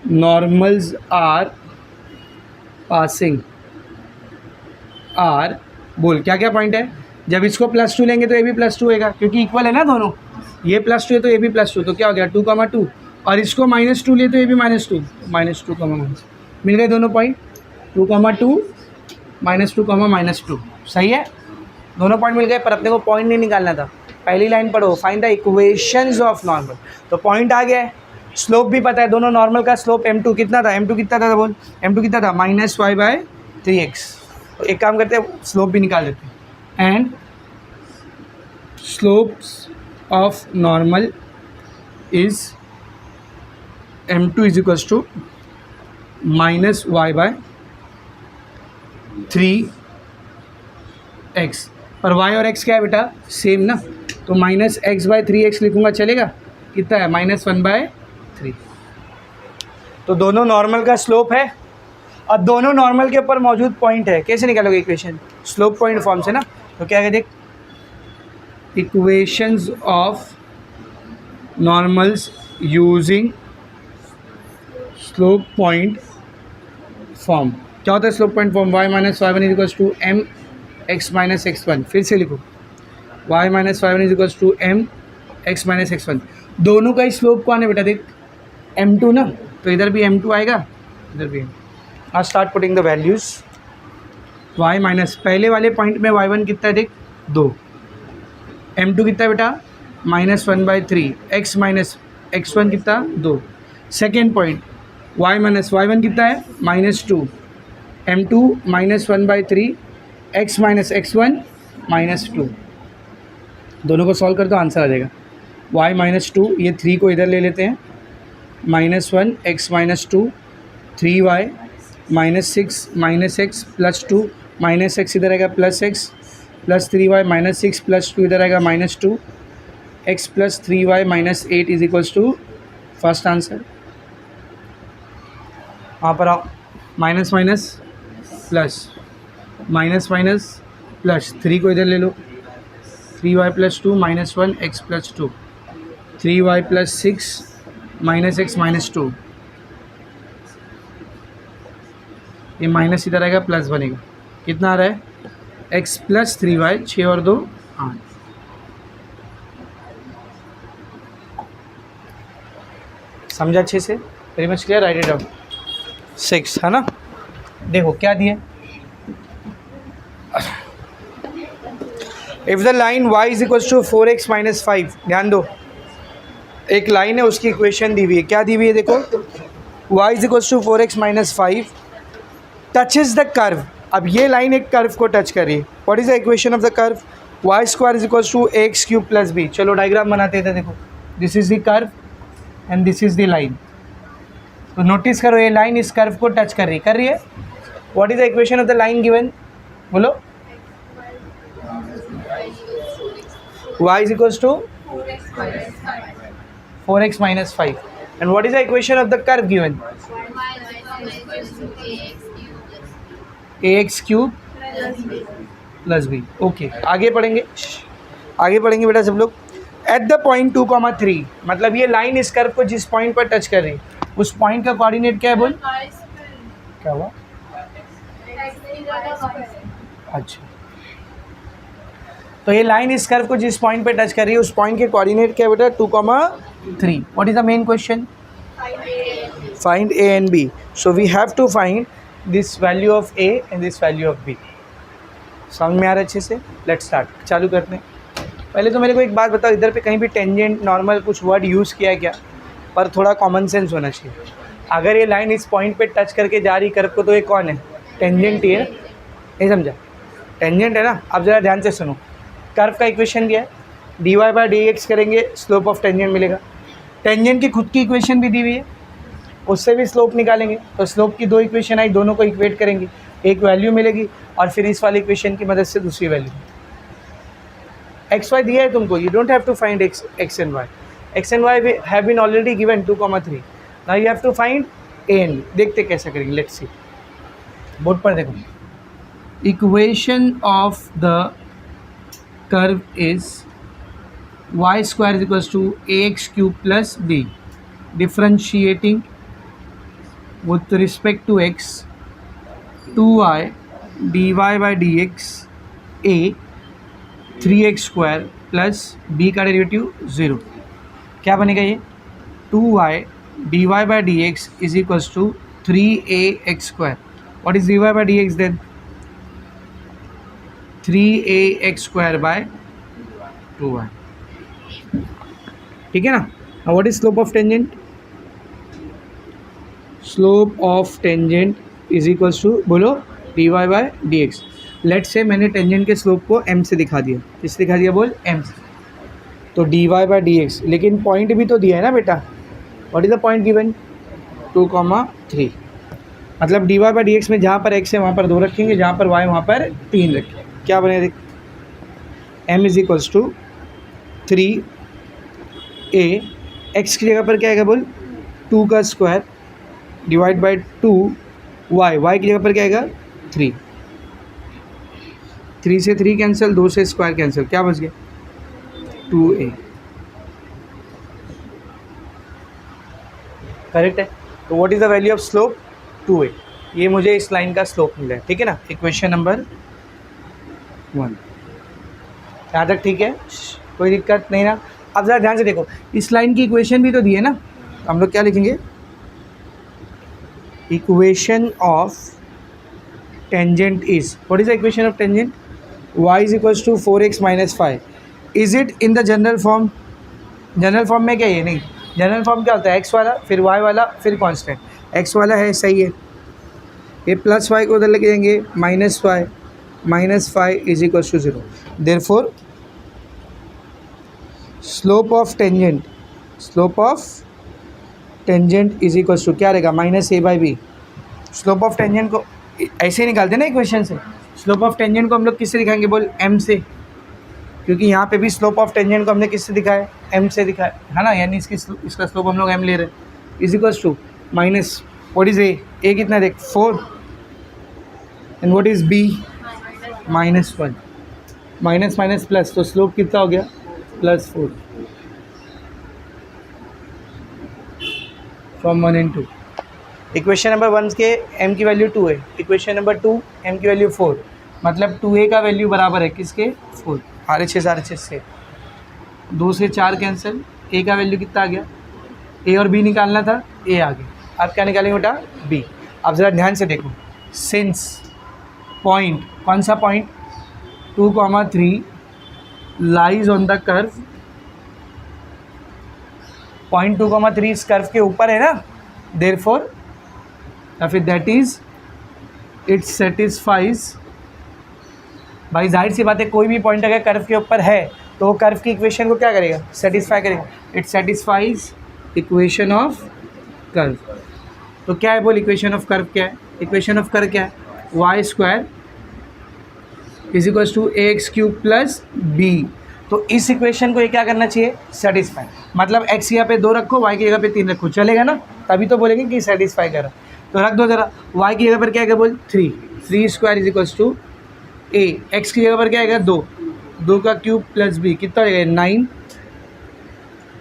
normals are passing are, बोल क्या क्या पॉइंट है। जब इसको +2 लेंगे तो ये भी +2 होगा, क्योंकि इक्वल है ना दोनों, ये +2 है तो ये भी +2, तो क्या हो गया 2,2, और इसको -2 लिए तो ये भी -2, -2, मिल गए दोनों पॉइंट, 2,2, -2, -2, सही है, दोनों पॉइंट मिल गए। पर अपने को पॉइंट नहीं निकालना था, पहली लाइन पढ़ो, find the equations of normal, तो पॉइंट आ गया है, स्लोप भी पता है, दोनों नॉर्मल का स्लोप m2 कितना था, m2 कितना था, बोल m2 कितना था, -y/3x। तो एक काम करते हैं, स्लोप भी निकाल देते हैं, and slopes of normal is m2 is equals to -y/3x, पर y और x क्या है बेटा, सेम ना, तो -x/3x लिखूंगा, चलेगा, कितना है, -1/3। तो दोनों नॉर्मल का स्लोप है और दोनों नॉर्मल के ऊपर मौजूद पॉइंट है। कैसे निकालोगे इक्वेशन, स्लोप पॉइंट फॉर्म से ना, तो क्या है, देख, equations of normals using slope point form. क्या होता है slope point form, y - y1 is equals to mx - x1, फिर से लिखो, y - y1 is equals to mx - x1, दोनों का ही स्लोप कौन है बेटा, देख m2 ना, तो इधर भी m2 आएगा, इधर भी। आज start putting the values, y minus, पहले वाले पॉइंट में y1 कितना है, देख 2, m2 कितना है बेटा, -1/3, x - x1 कितना 2, सेकेंड पॉइंट y - y1 कितना है, -2, m2 -1/3, x - x1 -2, दोनों को सॉल्व कर दो, आंसर आ जाएगा, y -2, ये 3 को इधर ले लेते हैं, -1 x - 2, 3y -6 -x +2, -x इधर आएगा +x +3y -6 +2 इधर आएगा -2, x + 3y -8 is equals to, first answer. वहाँ पर आओ, माइनस माइनस प्लस 3 को इधर ले लो, 3y + 2 -1 x + 2, 3y + 6 -x -2, ये माइनस इधर आएगा, प्लस बनेगा, कितना आ रहा है, x + 3y, 6 और 2 8, समझा अच्छे से, very much clear, write it down, 6 है ना। देखो क्या दिए, if the line y is equals to 4x - 5, ध्यान दो, एक लाइन है उसकी इक्वेशन दी हुई है, क्या दी हुई है, देखो y is equals to 4x - 5 touches the curve. अब ये लाइन एक कर्व को टच कर रही है, what is the equation of the curve, y² is equals to ax³ + b। चलो डायग्राम बनाते थे, देखो this is the curve and this is the line, तो नोटिस करो ये लाइन इस कर्व को टच कर रही है, what is the equation of the line given, बोलो, y is equals to 4x - 5, and what is the equation of the curve given, ax³ + b। Okay, आगे पढ़ेंगे बेटा सब लोग। एट द पॉइंट 2,3, मतलब ये लाइन इस कर्व को जिस पॉइंट पर टच कर रही है उस पॉइंट का कोऑर्डिनेट क्या है, बोल, क्या हुआ, अच्छा, तो ये लाइन इस कर्व को जिस पॉइंट पे टच कर रही है उस पॉइंट के कोऑर्डिनेट क्या है बेटा, 2,3। What is the main question, find a and b, so we have to find this value of a and this value of b। समझ में आ रहा है अच्छे से, लेट्स स्टार्ट, चालू करते हैं। पहले तो मेरे को एक बात बताओ, इधर पे कहीं भी टेंजेंट, नॉर्मल कुछ वर्ड यूज़ किया है क्या, पर थोड़ा कॉमन सेंस होना चाहिए। अगर ये लाइन इस पॉइंट पे टच करके जा रही कर्व को, तो ये कौन है, टेंजेंट ही है, नहीं समझा, टेंजेंट है ना। अब ज़रा ध्यान से सुनो, कर्व का इक्वेशन दिया है, dy/dx करेंगे, स्लोप ऑफ टेंजेंट मिलेगा, टेंजेंट की खुद की इक्वेशन भी दी हुई है, उससे भी स्लोप निकालेंगे। तो स्लोप की दो इक्वेशन आई, दोनों को इक्वेट करेंगे, एक वैल्यू मिलेगी और फिर इस वाली इक्वेशन की मदद से दूसरी वैल्यू। एक्स वाई दिया है तुमको, you don't have to find x and y, x and y have been already given 2,3। Now you have to find n. देखते कैसे करेंगे, लेट्स सी। बोर्ड पर देखो, equation of the curve is y square is equals to ax cube plus b, differentiating with respect to x 2y dy by dx a 3x square plus b का डेरिवेटिव 0। क्या बनेगा ये? 2y dy by dx is equals to 3ax square. What is dy by dx then? 3ax square by 2y। ठीक है ना। What is slope of tangent? Slope of tangent is equals to, बोलो, d y by d x. Let say मैंने टेंजेंट के स्लोप को m से दिखा दिया। किससे दिखा दिया? बोल, m से। तो d y by d x, लेकिन पॉइंट भी तो दिया है ना बेटा। What is the point given? 2,3। मतलब d y by d x में जहाँ पर x है वहाँ पर 2 रखेंगे, जहाँ पर y वहाँ पर 3 रखेंगे। क्या बनेगा देख, m is equals to 3 a, x की जगह पर क्या आएगा? बोल, 2 का स्क्वायर डिवाइड बाई 2 y की जगह पर क्या आएगा? 3। 3 से 3 कैंसिल, 2 से स्क्वायर कैंसिल, क्या बच गया? 2a। करेक्ट है। तो what is the value of slope? 2a। ये मुझे इस लाइन का स्लोप मिला है, ठीक है ना। इक्वेशन नंबर 1 यहाँ तक ठीक है, कोई दिक्कत नहीं ना। अब ज़रा ध्यान से देखो, इस लाइन की इक्वेशन भी तो दी है ना। हम लोग क्या लिखेंगे? Equation of tangent is, what is the equation of tangent? y is equals to 4x minus 5। Is it in the general form? General form में क्या ये? नहीं, जनरल फॉर्म क्या होता है? x वाला, फिर y वाला, फिर कांस्टेंट। x वाला है, सही है। ये प्लस y को उधर लेके जाएंगे, minus y minus 5 is equals to 0। Therefore slope of tangent, slope of tangent is equals to क्या रहेगा? Minus a by b. Slope of tangent को ऐसे ही निकालते हैं ना इक्वेशन से। स्लोप ऑफ टेंजेंट को हम लोग किससे दिखाएंगे? बोल, m से, क्योंकि यहाँ पे भी स्लोप ऑफ टेंजेंट को हमने किससे दिखाया? m से दिखाया है ना। यानी इसका स्लोप हम लोग m ले रहे हैं। Is equals to minus, what is a? a कितना देख? 4। And what is b? Minus 1। Minus minus plus, तो स्लोप कितना हो गया? +4 फ्रॉम 1 and 2। इक्वेशन नंबर 1 के m की वैल्यू 2 है, इक्वेशन नंबर 2 m की वैल्यू 4, मतलब 2a का वैल्यू बराबर है किसके? 4। RHS से 2 से 4 कैंसिल, a का वैल्यू कितना आ गया? a और b निकालना था, a आ गया। आप क्या निकालेंगे बेटा? b। अब ज़रा ध्यान से देखो, सिंस पॉइंट, कौन सा point? 2,3 lies on the curve. Point 2,3 इस कर्व के ऊपर है ना, देयरफॉर या फिर दैट इज इट सेटिस्फाइज। भाई जाहिर सी बात है, कोई भी पॉइंट अगर कर्व के ऊपर है तो वो कर्व की इक्वेशन को क्या करेगा? सेटिस्फाई करेगा। It satisfies equation of curve. तो क्या है? बोल, इक्वेशन ऑफ कर्व क्या है? इक्वेशन ऑफ कर्व क्या है? Y square is equals to a x cube plus b. तो इस इक्वेशन को ये क्या करना चाहिए? सेटिस्फाई। मतलब x यहाँ पे 2 रखो, y की जगह पे 3 रखो, चलेगा ना? तभी तो बोलेंगे कि सेटिस्फाई करा। तो रख दो ज़रा, y की जगह पर क्या आएगा? बोल, 3 square is equals to a, x की जगह पर क्या आएगा? 2 का क्यूब प्लस b, कितना हो जाएगा? 9।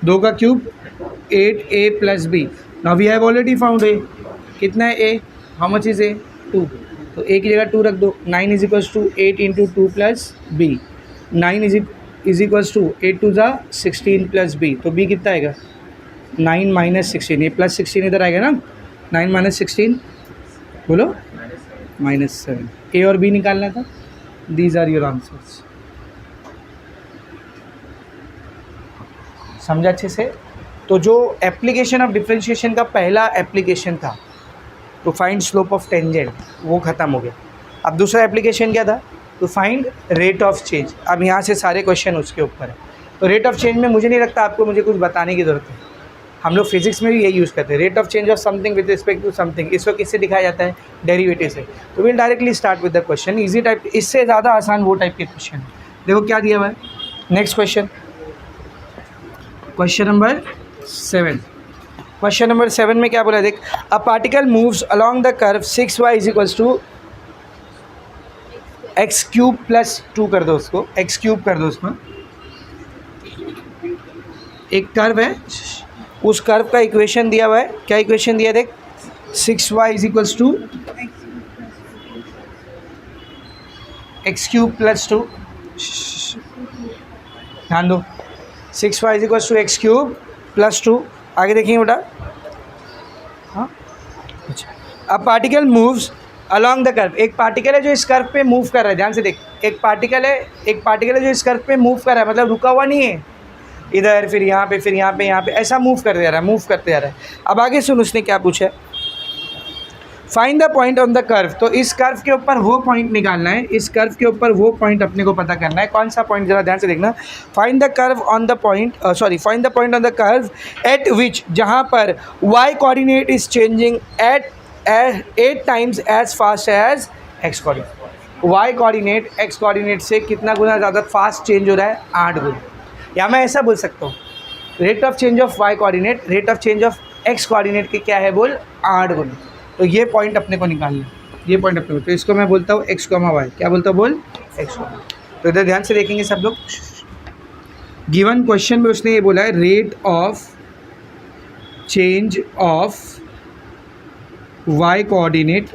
2 का cube 8a plus b। Now we have already found a। कितना है a? How much is a? 2। तो a की जगह 2 रख दो। 9 is equals to 8 into 2 plus b। 9 is equals to 8 two ज़ा 16 प्लस b। तो b कितना आएगा? 9 माइनस 16। ये प्लस 16 इधर आएगा ना। 9 माइनस 16, बोलो, -7। a और b निकालना था। These are your answers. समझा अच्छे से? तो जो एप्लीकेशन ऑफ डिफरेंशिएशन का पहला एप्लीकेशन था to find slope of tangent, वो ख़त्म हो गया। अब दूसरा एप्लीकेशन क्या था? To find rate of change. अब यहाँ से सारे क्वेश्चन उसके ऊपर है। तो रेट ऑफ चेंज में मुझे नहीं लगता आपको मुझे कुछ बताने की ज़रूरत है। हम लोग फिजिक्स में भी यही यूज़ करते हैं, rate of change of something with respect to something. इसको किससे दिखाया जाता है? डेरिवेटिव से। तो will directly start with the question, easy type, इससे ज़्यादा आसान वो टाइप के क्वेश्चन। देखो क्या दिया हुआ है, next question, question number 7। Question number 7 में क्या बोला, देख, a particle moves along the curve 6y is equals to x cube plus 2 कर दो उसको, एक्स क्यूब कर दो उसमें। एक कर्व है, उस कर्व का इक्वेशन दिया हुआ है, क्या इक्वेशन दिया है देख, 6y is equals to x cube plus 2, ध्यान दो, 6y is equals to x cube plus 2। आगे देखेंगे बेटा, हाँ अच्छा, अब particle moves along the curve, एक पार्टिकल है जो इस कर्व पे मूव कर रहा है, ध्यान से देख, एक पार्टिकल है जो इस कर्व पे मूव कर रहा है, मतलब रुका हुआ नहीं है, इधर फिर यहाँ पे, फिर यहाँ पे, यहाँ पे, ऐसा मूव करते जा रहा है, मूव करते जा रहा है। अब आगे सुन, उसने क्या पूछा है, find the point on the curve. तो इस कर्व के ऊपर वो पॉइंट निकालना है, इस कर्व के ऊपर वो पॉइंट अपने को पता करना है, कौन सा पॉइंट, जरा ध्यान से देखना। Find the curve on the point, find the point on the curve at which, जहाँ पर y coordinate is changing at 8 times as fast as x coordinate. y coordinate x coordinate से कितना गुना ज़्यादा फास्ट चेंज हो रहा है? 8 गुना। या मैं ऐसा बोल सकता हूँ, rate of change of y coordinate rate of change of x coordinate के क्या है बोल? 8 गुना। तो ये पॉइंट अपने को निकालना है, ये पॉइंट अपने को, तो इसको मैं बोलता हूँ x, y, क्या बोलता हूँ बोल? x। तो इधर ध्यान से देखेंगे सब लोग, गिवन क्वेश्चन में उसने ये बोला है, rate of change of y coordinate,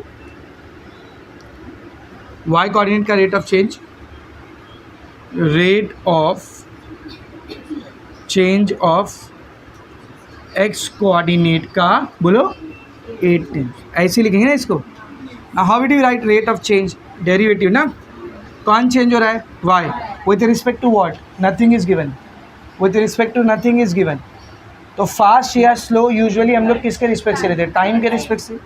y coordinate का rate of change, rate of change of x coordinate का बोलो 8 टाइम्स, ऐसे लिखेंगे ना इसको। How will you write rate of change? Derivative ना, कौन चेंज हो रहा है? y with respect to what? Nothing is given, with respect to nothing is given. तो फास्ट या स्लो यूजुअली हम लोग किसके रिस्पेक्ट से लेते हैं? टाइम के रिस्पेक्ट से,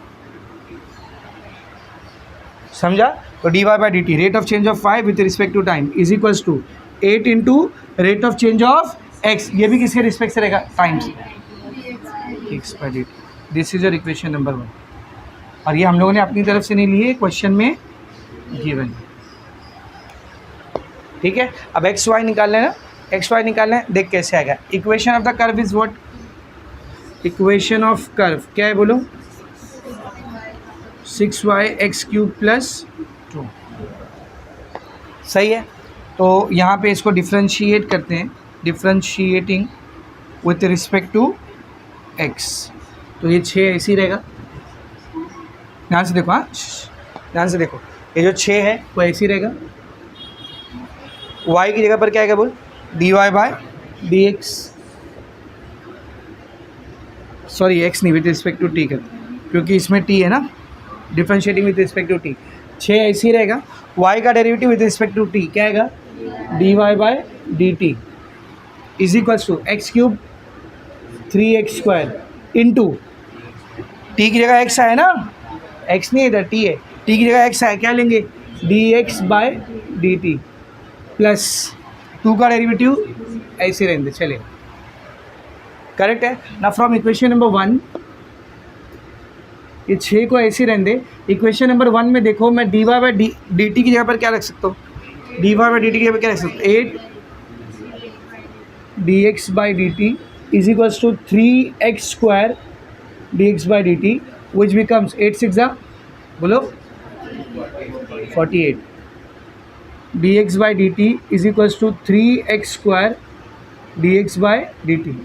समझा? तो dy by d t, rate of change of y with respect to time is equals to 8 into rate of change of x, ये भी किसके रिस्पेक्ट से रहेगा? टाइम से, x by d T. This is your equation number 1, और ये हम लोगों ने अपनी तरफ से नहीं लिए, क्वेश्चन में गिवन, ठीक है। अब एक्स वाई निकालना है ना, एक्स वाई निकालना है, देख कैसे आएगा। Equation of the curve is what? Equation of curve क्या है बोलो? 6y एक्स क्यूब प्लस 2, सही है। तो यहाँ पे इसको डिफ्रेंशिएट करते हैं, differentiating with respect to x, तो ये 6 ऐसे ही रहेगा। ध्यान से देखो, हाँ ध्यान से देखो, ये जो 6 है वो ऐसे ही रहेगा। y की जगह पर क्या आएगा बोल? dy by d x, sorry x नहीं, विथ रिस्पेक्ट टू t कर, क्योंकि इसमें t है ना, differentiating with respect to t, 6 ऐसे ही रहेगा। y का derivative with respect to t क्या आएगा? dy by d t is equals to x cube 3x square into, t की जगह x आया ना, x नहीं इधर t है, t की जगह x आया, क्या लेंगे? dx by d t plus 2 का डेरिवेटिव ऐसे रहेंगे, चलेगा, करेक्ट है ना। फ्रॉम इक्वेशन नंबर 1, ये 6 को ऐसे रहने। इक्वेशन नंबर 1 में देखो, मैं dy बाय डी टी की जगह पर क्या रख सकता हूँ? dy बाय डी टी की जगह पर क्या रख सकता हूँ? 8 dx by d t is equals to 3x square dx by d t, which becomes 8 6 बोलो 48, dx by d t is equals to 3x square dx by d t.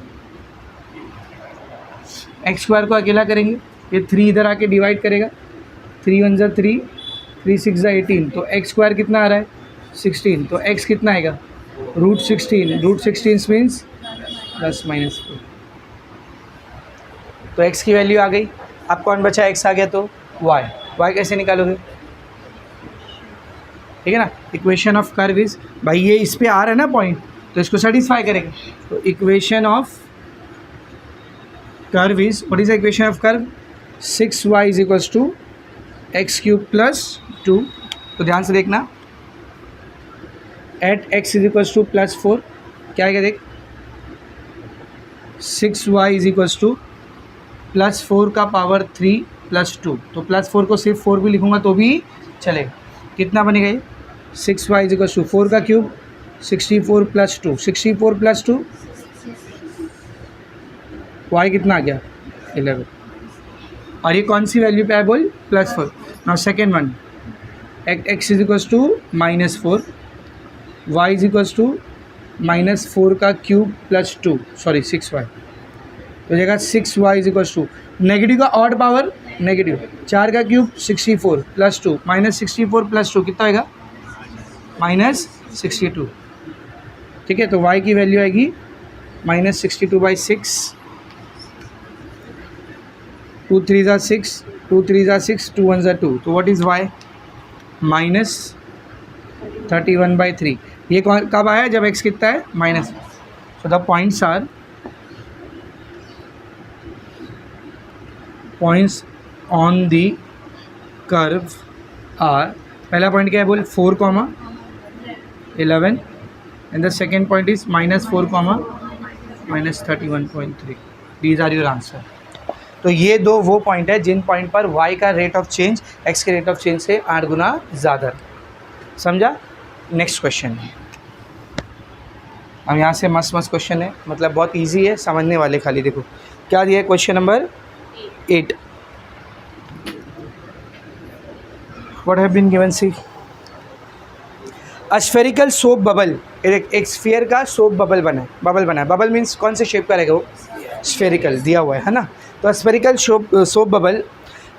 X square को अकेला करेंगे, ये 3 इधर आके डिवाइड करेगा, 3 1 3, 3 6 18, तो एक्स स्क्वायर कितना आ रहा है? 16, तो x कितना आएगा? रूट 16 मीन्स प्लस माइनस 4, तो x की वैल्यू आ गई। अब कौन बचा? x आ गया तो y कैसे निकालोगे? ठीक है ना। इक्वेशन ऑफ कर्व इज, भाई ये इस पे आ रहा है ना पॉइंट, तो इसको सेटिस्फाई करेगा। तो equation of curve is, what is the equation of curve? 6y is equals to x cube plus 2। तो ध्यान से देखना, at x is equals to plus 4 क्या आएगा देख, 6y इज इक्वल्स टू +4 का पावर 3 +2, तो +4 को सिर्फ 4 भी लिखूंगा तो भी चलेगा। कितना बनेगा ये? 6y इज इक्वल्स टू 4 का क्यूब 64 + 2, 64 + 2 y कितना आ गया 11, और ये कौन सी वैल्यू पे है बोल? +4। Now second one, x is equals to -4, y is equals to -4 का क्यूब +2, सॉरी 6y, तो जगह 6y is equals to negative का ऑड पावर नेगेटिव 4 का क्यूब 64 + 2 -64 + 2 कितना होगा? -62। ठीक है, तो y की वैल्यू आएगी -62/6, 2 3 ज़ा 6, 2 3 ज़ा 6, 2 1 ज़ा 2, तो व्हाट इज़ y? -31/3। ये कब आया? जब x कितना है? Minus. So the points are points on the curve are, पहला पॉइंट क्या है बोल? 4, 11, and the second point is -4, -31.3। These are your answer. तो ये दो वो पॉइंट है जिन पॉइंट पर y का रेट ऑफ चेंज x के रेट ऑफ चेंज से 8 गुना ज़्यादा। समझा? Next question. अब यहाँ से मस्त क्वेश्चन है, मतलब बहुत इजी है, समझने वाले खाली देखो क्या दिया है। Question number 8, what have been given? सी स्फेरिकल सोप बबल, एक स्फीयर का सोप बबल बना है। बबल मीन्स कौन से शेप का रहेगा वो? स्फेरिकल दिया हुआ है ना। तो spherical soap bubble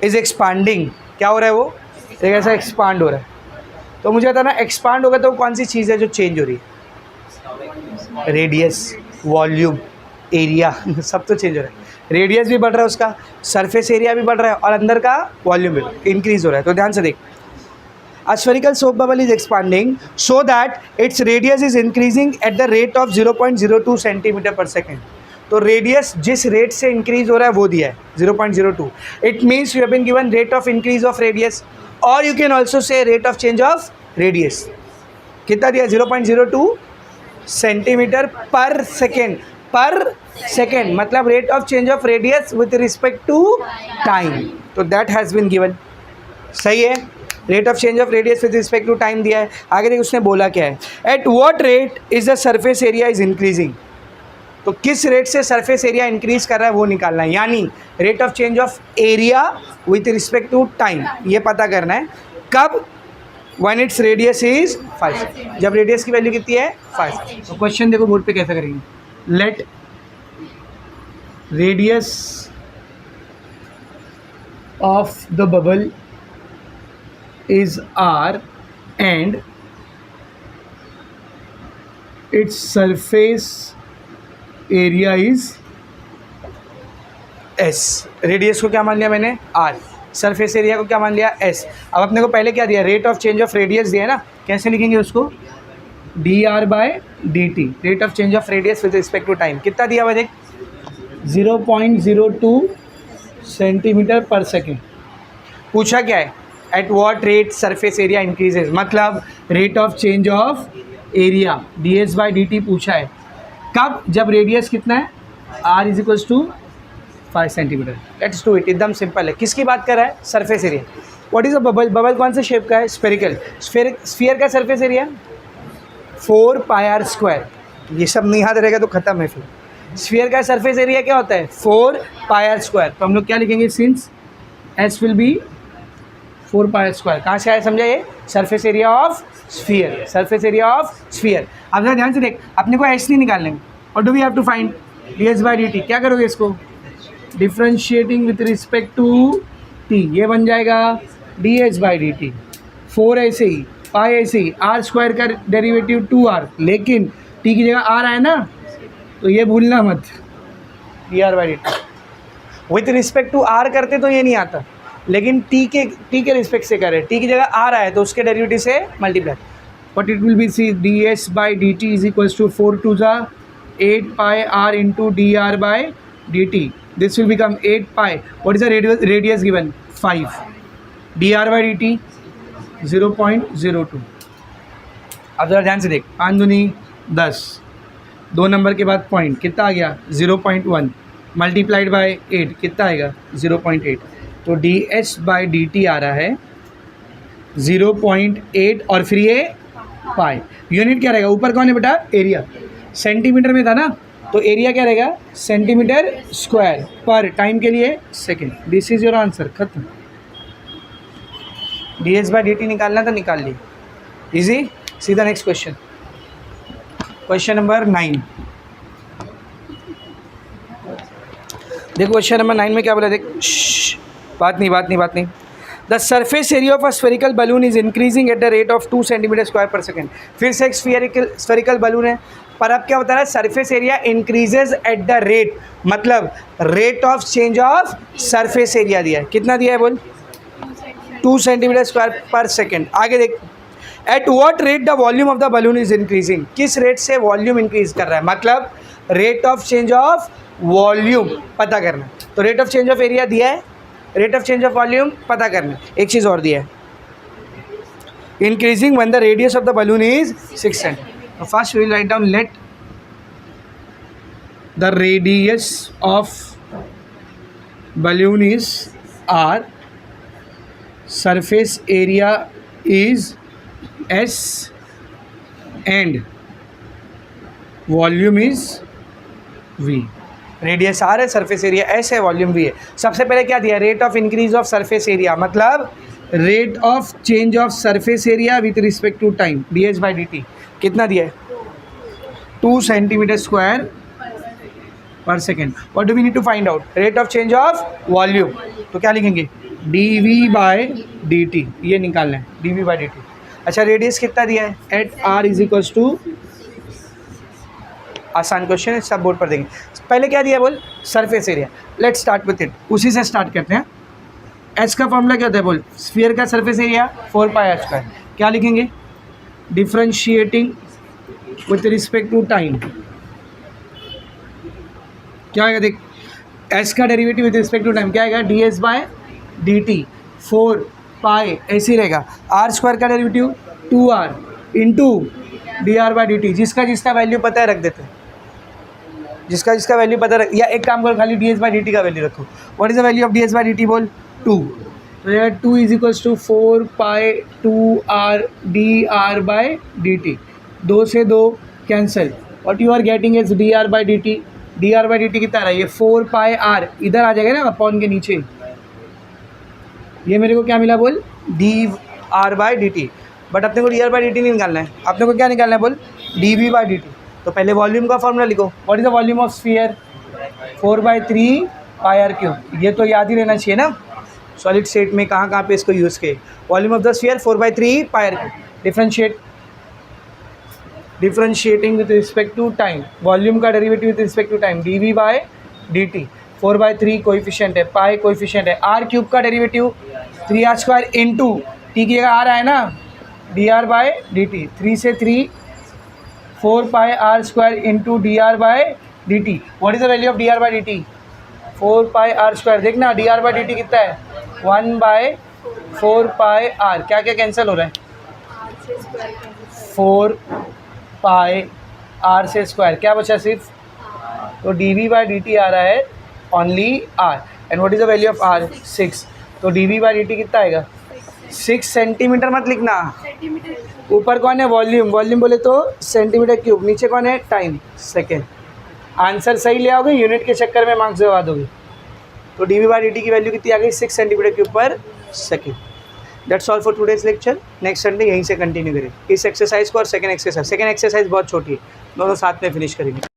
is expanding, क्या हो रहा है वो? एक ऐसा एक्सपांड हो रहा है। तो मुझे बताना एक्सपांड होगा तो कौन सी चीज़ है जो चेंज हो रही है? रेडियस, वॉल्यूम, एरिया सब तो चेंज हो रहा है। रेडियस भी बढ़ रहा है उसका, सरफेस एरिया भी बढ़ रहा है, और अंदर का वॉल्यूम भी इंक्रीज हो रहा है। तो ध्यान से देख, a spherical soap bubble is expanding so that its radius is increasing at the rate of 0.02 centimeter per second. तो रेडियस जिस रेट से इंक्रीज हो रहा है वो दिया है 0.02। It means you have been given rate of increase of radius, और you can also say rate of change of radius. कितना दिया? 0.02 सेंटीमीटर पर सेकेंड। मतलब rate of change of radius with respect to time. तो दैट हैज़ बीन गिवन। सही है, rate of change of radius with respect to time दिया है। आगे देखिए उसने बोला क्या है? At what rate is the surface area is increasing. तो किस रेट से सरफेस एरिया इंक्रीज कर रहा है वो निकालना है, यानी rate of change of area with respect to time, ये पता करना है। कब? व्हेन इट्स रेडियस इज 5, जब रेडियस की वैल्यू कितनी है? 5। तो क्वेश्चन देखो बोर्ड पे कैसे करेंगे। Let radius of the bubble is r and its surface area is s। Radius को क्या मान लिया मैंने? r। सरफेस एरिया को क्या मान लिया? s। अब अपने को पहले क्या दिया? Rate of change of radius दिया है ना। कैसे लिखेंगे उसको? dr/dt, rate of change of radius with respect to time. कितना दिया हुआ देख? 0.02 सेंटीमीटर पर सेकेंड। पूछा क्या है? At what rate surface area increases, मतलब rate of change of area ds/dt पूछा है। कब? जब रेडियस कितना है? r is equals to 5 centimetre. Let's do it, एकदम सिंपल है। किसकी बात कर रहा है? Surface area. What is a bubble? Bubble कौन से शेप का है? स्फेरिकल। स्फीयर का सरफेस एरिया 4πr²। ये सब नहीं याद रहेगा तो खत्म है फिर। स्फीयर का सरफेस एरिया क्या होता है? 4πr²। तो हम लोग क्या लिखेंगे? Since s will be 4πr²। कहाँ से आया समझा? ये surface area of sphere, surface area of sphere. अब जरा ध्यान से देख, अपने को एस नहीं निकालने में, और do we have to find ds/dt। क्या करोगे इसको? Differentiating with respect to t, ये बन जाएगा ds/dt। 4 ऐसे ही, पाई ऐसे ही, r² का डेरिवेटिव 2r, लेकिन t की जगह r आए ना, तो ये भूलना मत, dr/dt। With respect to r करते तो ये नहीं आता, लेकिन t के रिस्पेक्ट से करें, t की जगह r आए तो उसके डेरिवेटिव से multiply. But it will be see ds/dt is equals to 4 2 ज़ा 8 pi r into dr/dt। This will become 8 pi. What is the radius given? 5। dr/dt 0.02। अब जरा ध्यान से देख, 5 दूनी 10, 2 नंबर के बाद पॉइंट कितना आ गया 0.1 मल्टीप्लाइड बाय 8 कितना आएगा 0.8। तो d h by d t आ रहा है 0.8 और फिर ये पाई। यूनिट क्या रहेगा, ऊपर कौन है बेटा एरिया, सेंटीमीटर में था ना, तो एरिया क्या रहेगा सेंटीमीटर स्क्वायर पर टाइम के लिए second. This is your answer, खत्म। D h by d t निकालना था, निकाल ली, इजी। सीधा नेक्स्ट क्वेश्चन, क्वेश्चन नंबर 9। देखो क्वेश्चन नंबर 9 में क्या बोला, देख बात नहीं। The surface area of a spherical balloon is increasing at the rate of 2 centimetre square per second. फिर से एक स्फेरिकल बलून है, पर अब क्या बता रहा है, surface area increases at the rate, मतलब rate of change of surface area दिया है, कितना दिया है बोल 2 सेंटीमीटर स्क्वायर पर सेकेंड। आगे देख, at what rate the volume of the balloon is increasing, किस रेट से वॉल्यूम इंक्रीज कर रहा है, मतलब rate of change of volume पता करना। तो rate of change of area दिया है, rate of change of volume पता करना। एक चीज़ और दिया है, increasing when the radius of the balloon is 6 centimetre. First we will write down let the radius of balloon is r, surface area is s and volume is v. Radius r है, सरफेस एरिया एस है, वॉल्यूम वी है। सबसे पहले क्या दिया, rate of increase of surface area, मतलब rate of change of surface area with respect to time, d h by d t कितना दिया है 2 centimetre square per second. What do we need to find out, rate of change of volume, तो क्या लिखेंगे D v by d t, ये निकालना है d v by d t. अच्छा रेडियस कितना दिया है, at r is equals to, आसान क्वेश्चन है, सब बोर्ड पर देंगे। पहले क्या दिया बोल surface area, let's start with it, उसी से स्टार्ट करते हैं। एच का फॉर्मूला क्या होता है बोल, स्फीयर का surface area 4 pi r square. क्या लिखेंगे, differentiating with respect to time, क्या आएगा देख, एच का derivative with respect to time क्या आएगा d h by d t 4 pi, ऐसे ही रहेगा। आर स्क्वायर का derivative 2r into d r by d t, जिसका वैल्यू पता है रख देते हैं, जिसका वैल्यू पता रख, या एक काम करो खाली d h by d t का वैल्यू रखो। What is the value of d h by d t बोल 2, तो 2 is equals to 4 pi 2r d r by d t, 2 से 2 cancel, what you are getting is d r by d t. D r by d t कितना आ रहा है, ये 4 पाई आर इधर आ जाएगा ना अपॉन के नीचे, ये मेरे को क्या मिला बोल d r by d t. But अपने को d r by d t नहीं निकालना है, अपने को क्या निकालना है बोल d v by d t. तो पहले वॉल्यूम का फॉर्मूला लिखो, what is the volume of sphere 4/3 pi r cube, ये तो याद ही रहना चाहिए ना सॉलिड स्टेट में कहाँ पे इसको यूज़ किए। Volume of the sphere 4/3 pi r cube, differentiating with respect to time, volume का derivative with respect to time d v by d t, 4/3 coefficient है, पाई कोएफिशिएंट है, आर क्यूब का derivative 3r square into t की जगह आ रहा है ना d r by d t, 3 से 3 4 pi r square into d r by d t. What is the value of d r by d t 4 pi r square, देखना d r by d t कितना है 1/4 पाई आर, क्या क्या कैंसिल हो रहा है 4 पाई आर से स्क्वायर, क्या बचा सिर्फ, तो d v by d t आ रहा है only r, and what is the value of r 6, तो d v by d t कितना आएगा 6 सेंटीमीटर, मत लिखना, ऊपर कौन है वॉल्यूम, वॉल्यूम बोले तो सेंटीमीटर क्यूब, नीचे कौन है टाइम सेकेंड। आंसर सही ले आओगे, यूनिट के चक्कर में मार्क्स दबा दोगे। तो d v by d t की वैल्यू कितनी आ गई 6 centimetre cube per second. That's all for today's lecture, next Sunday यहीं से कंटिन्यू करें इस एक्सरसाइज को और सेकेंड एक्सरसाइज बहुत छोटी है, दोनों साथ में फिनिश करेंगे।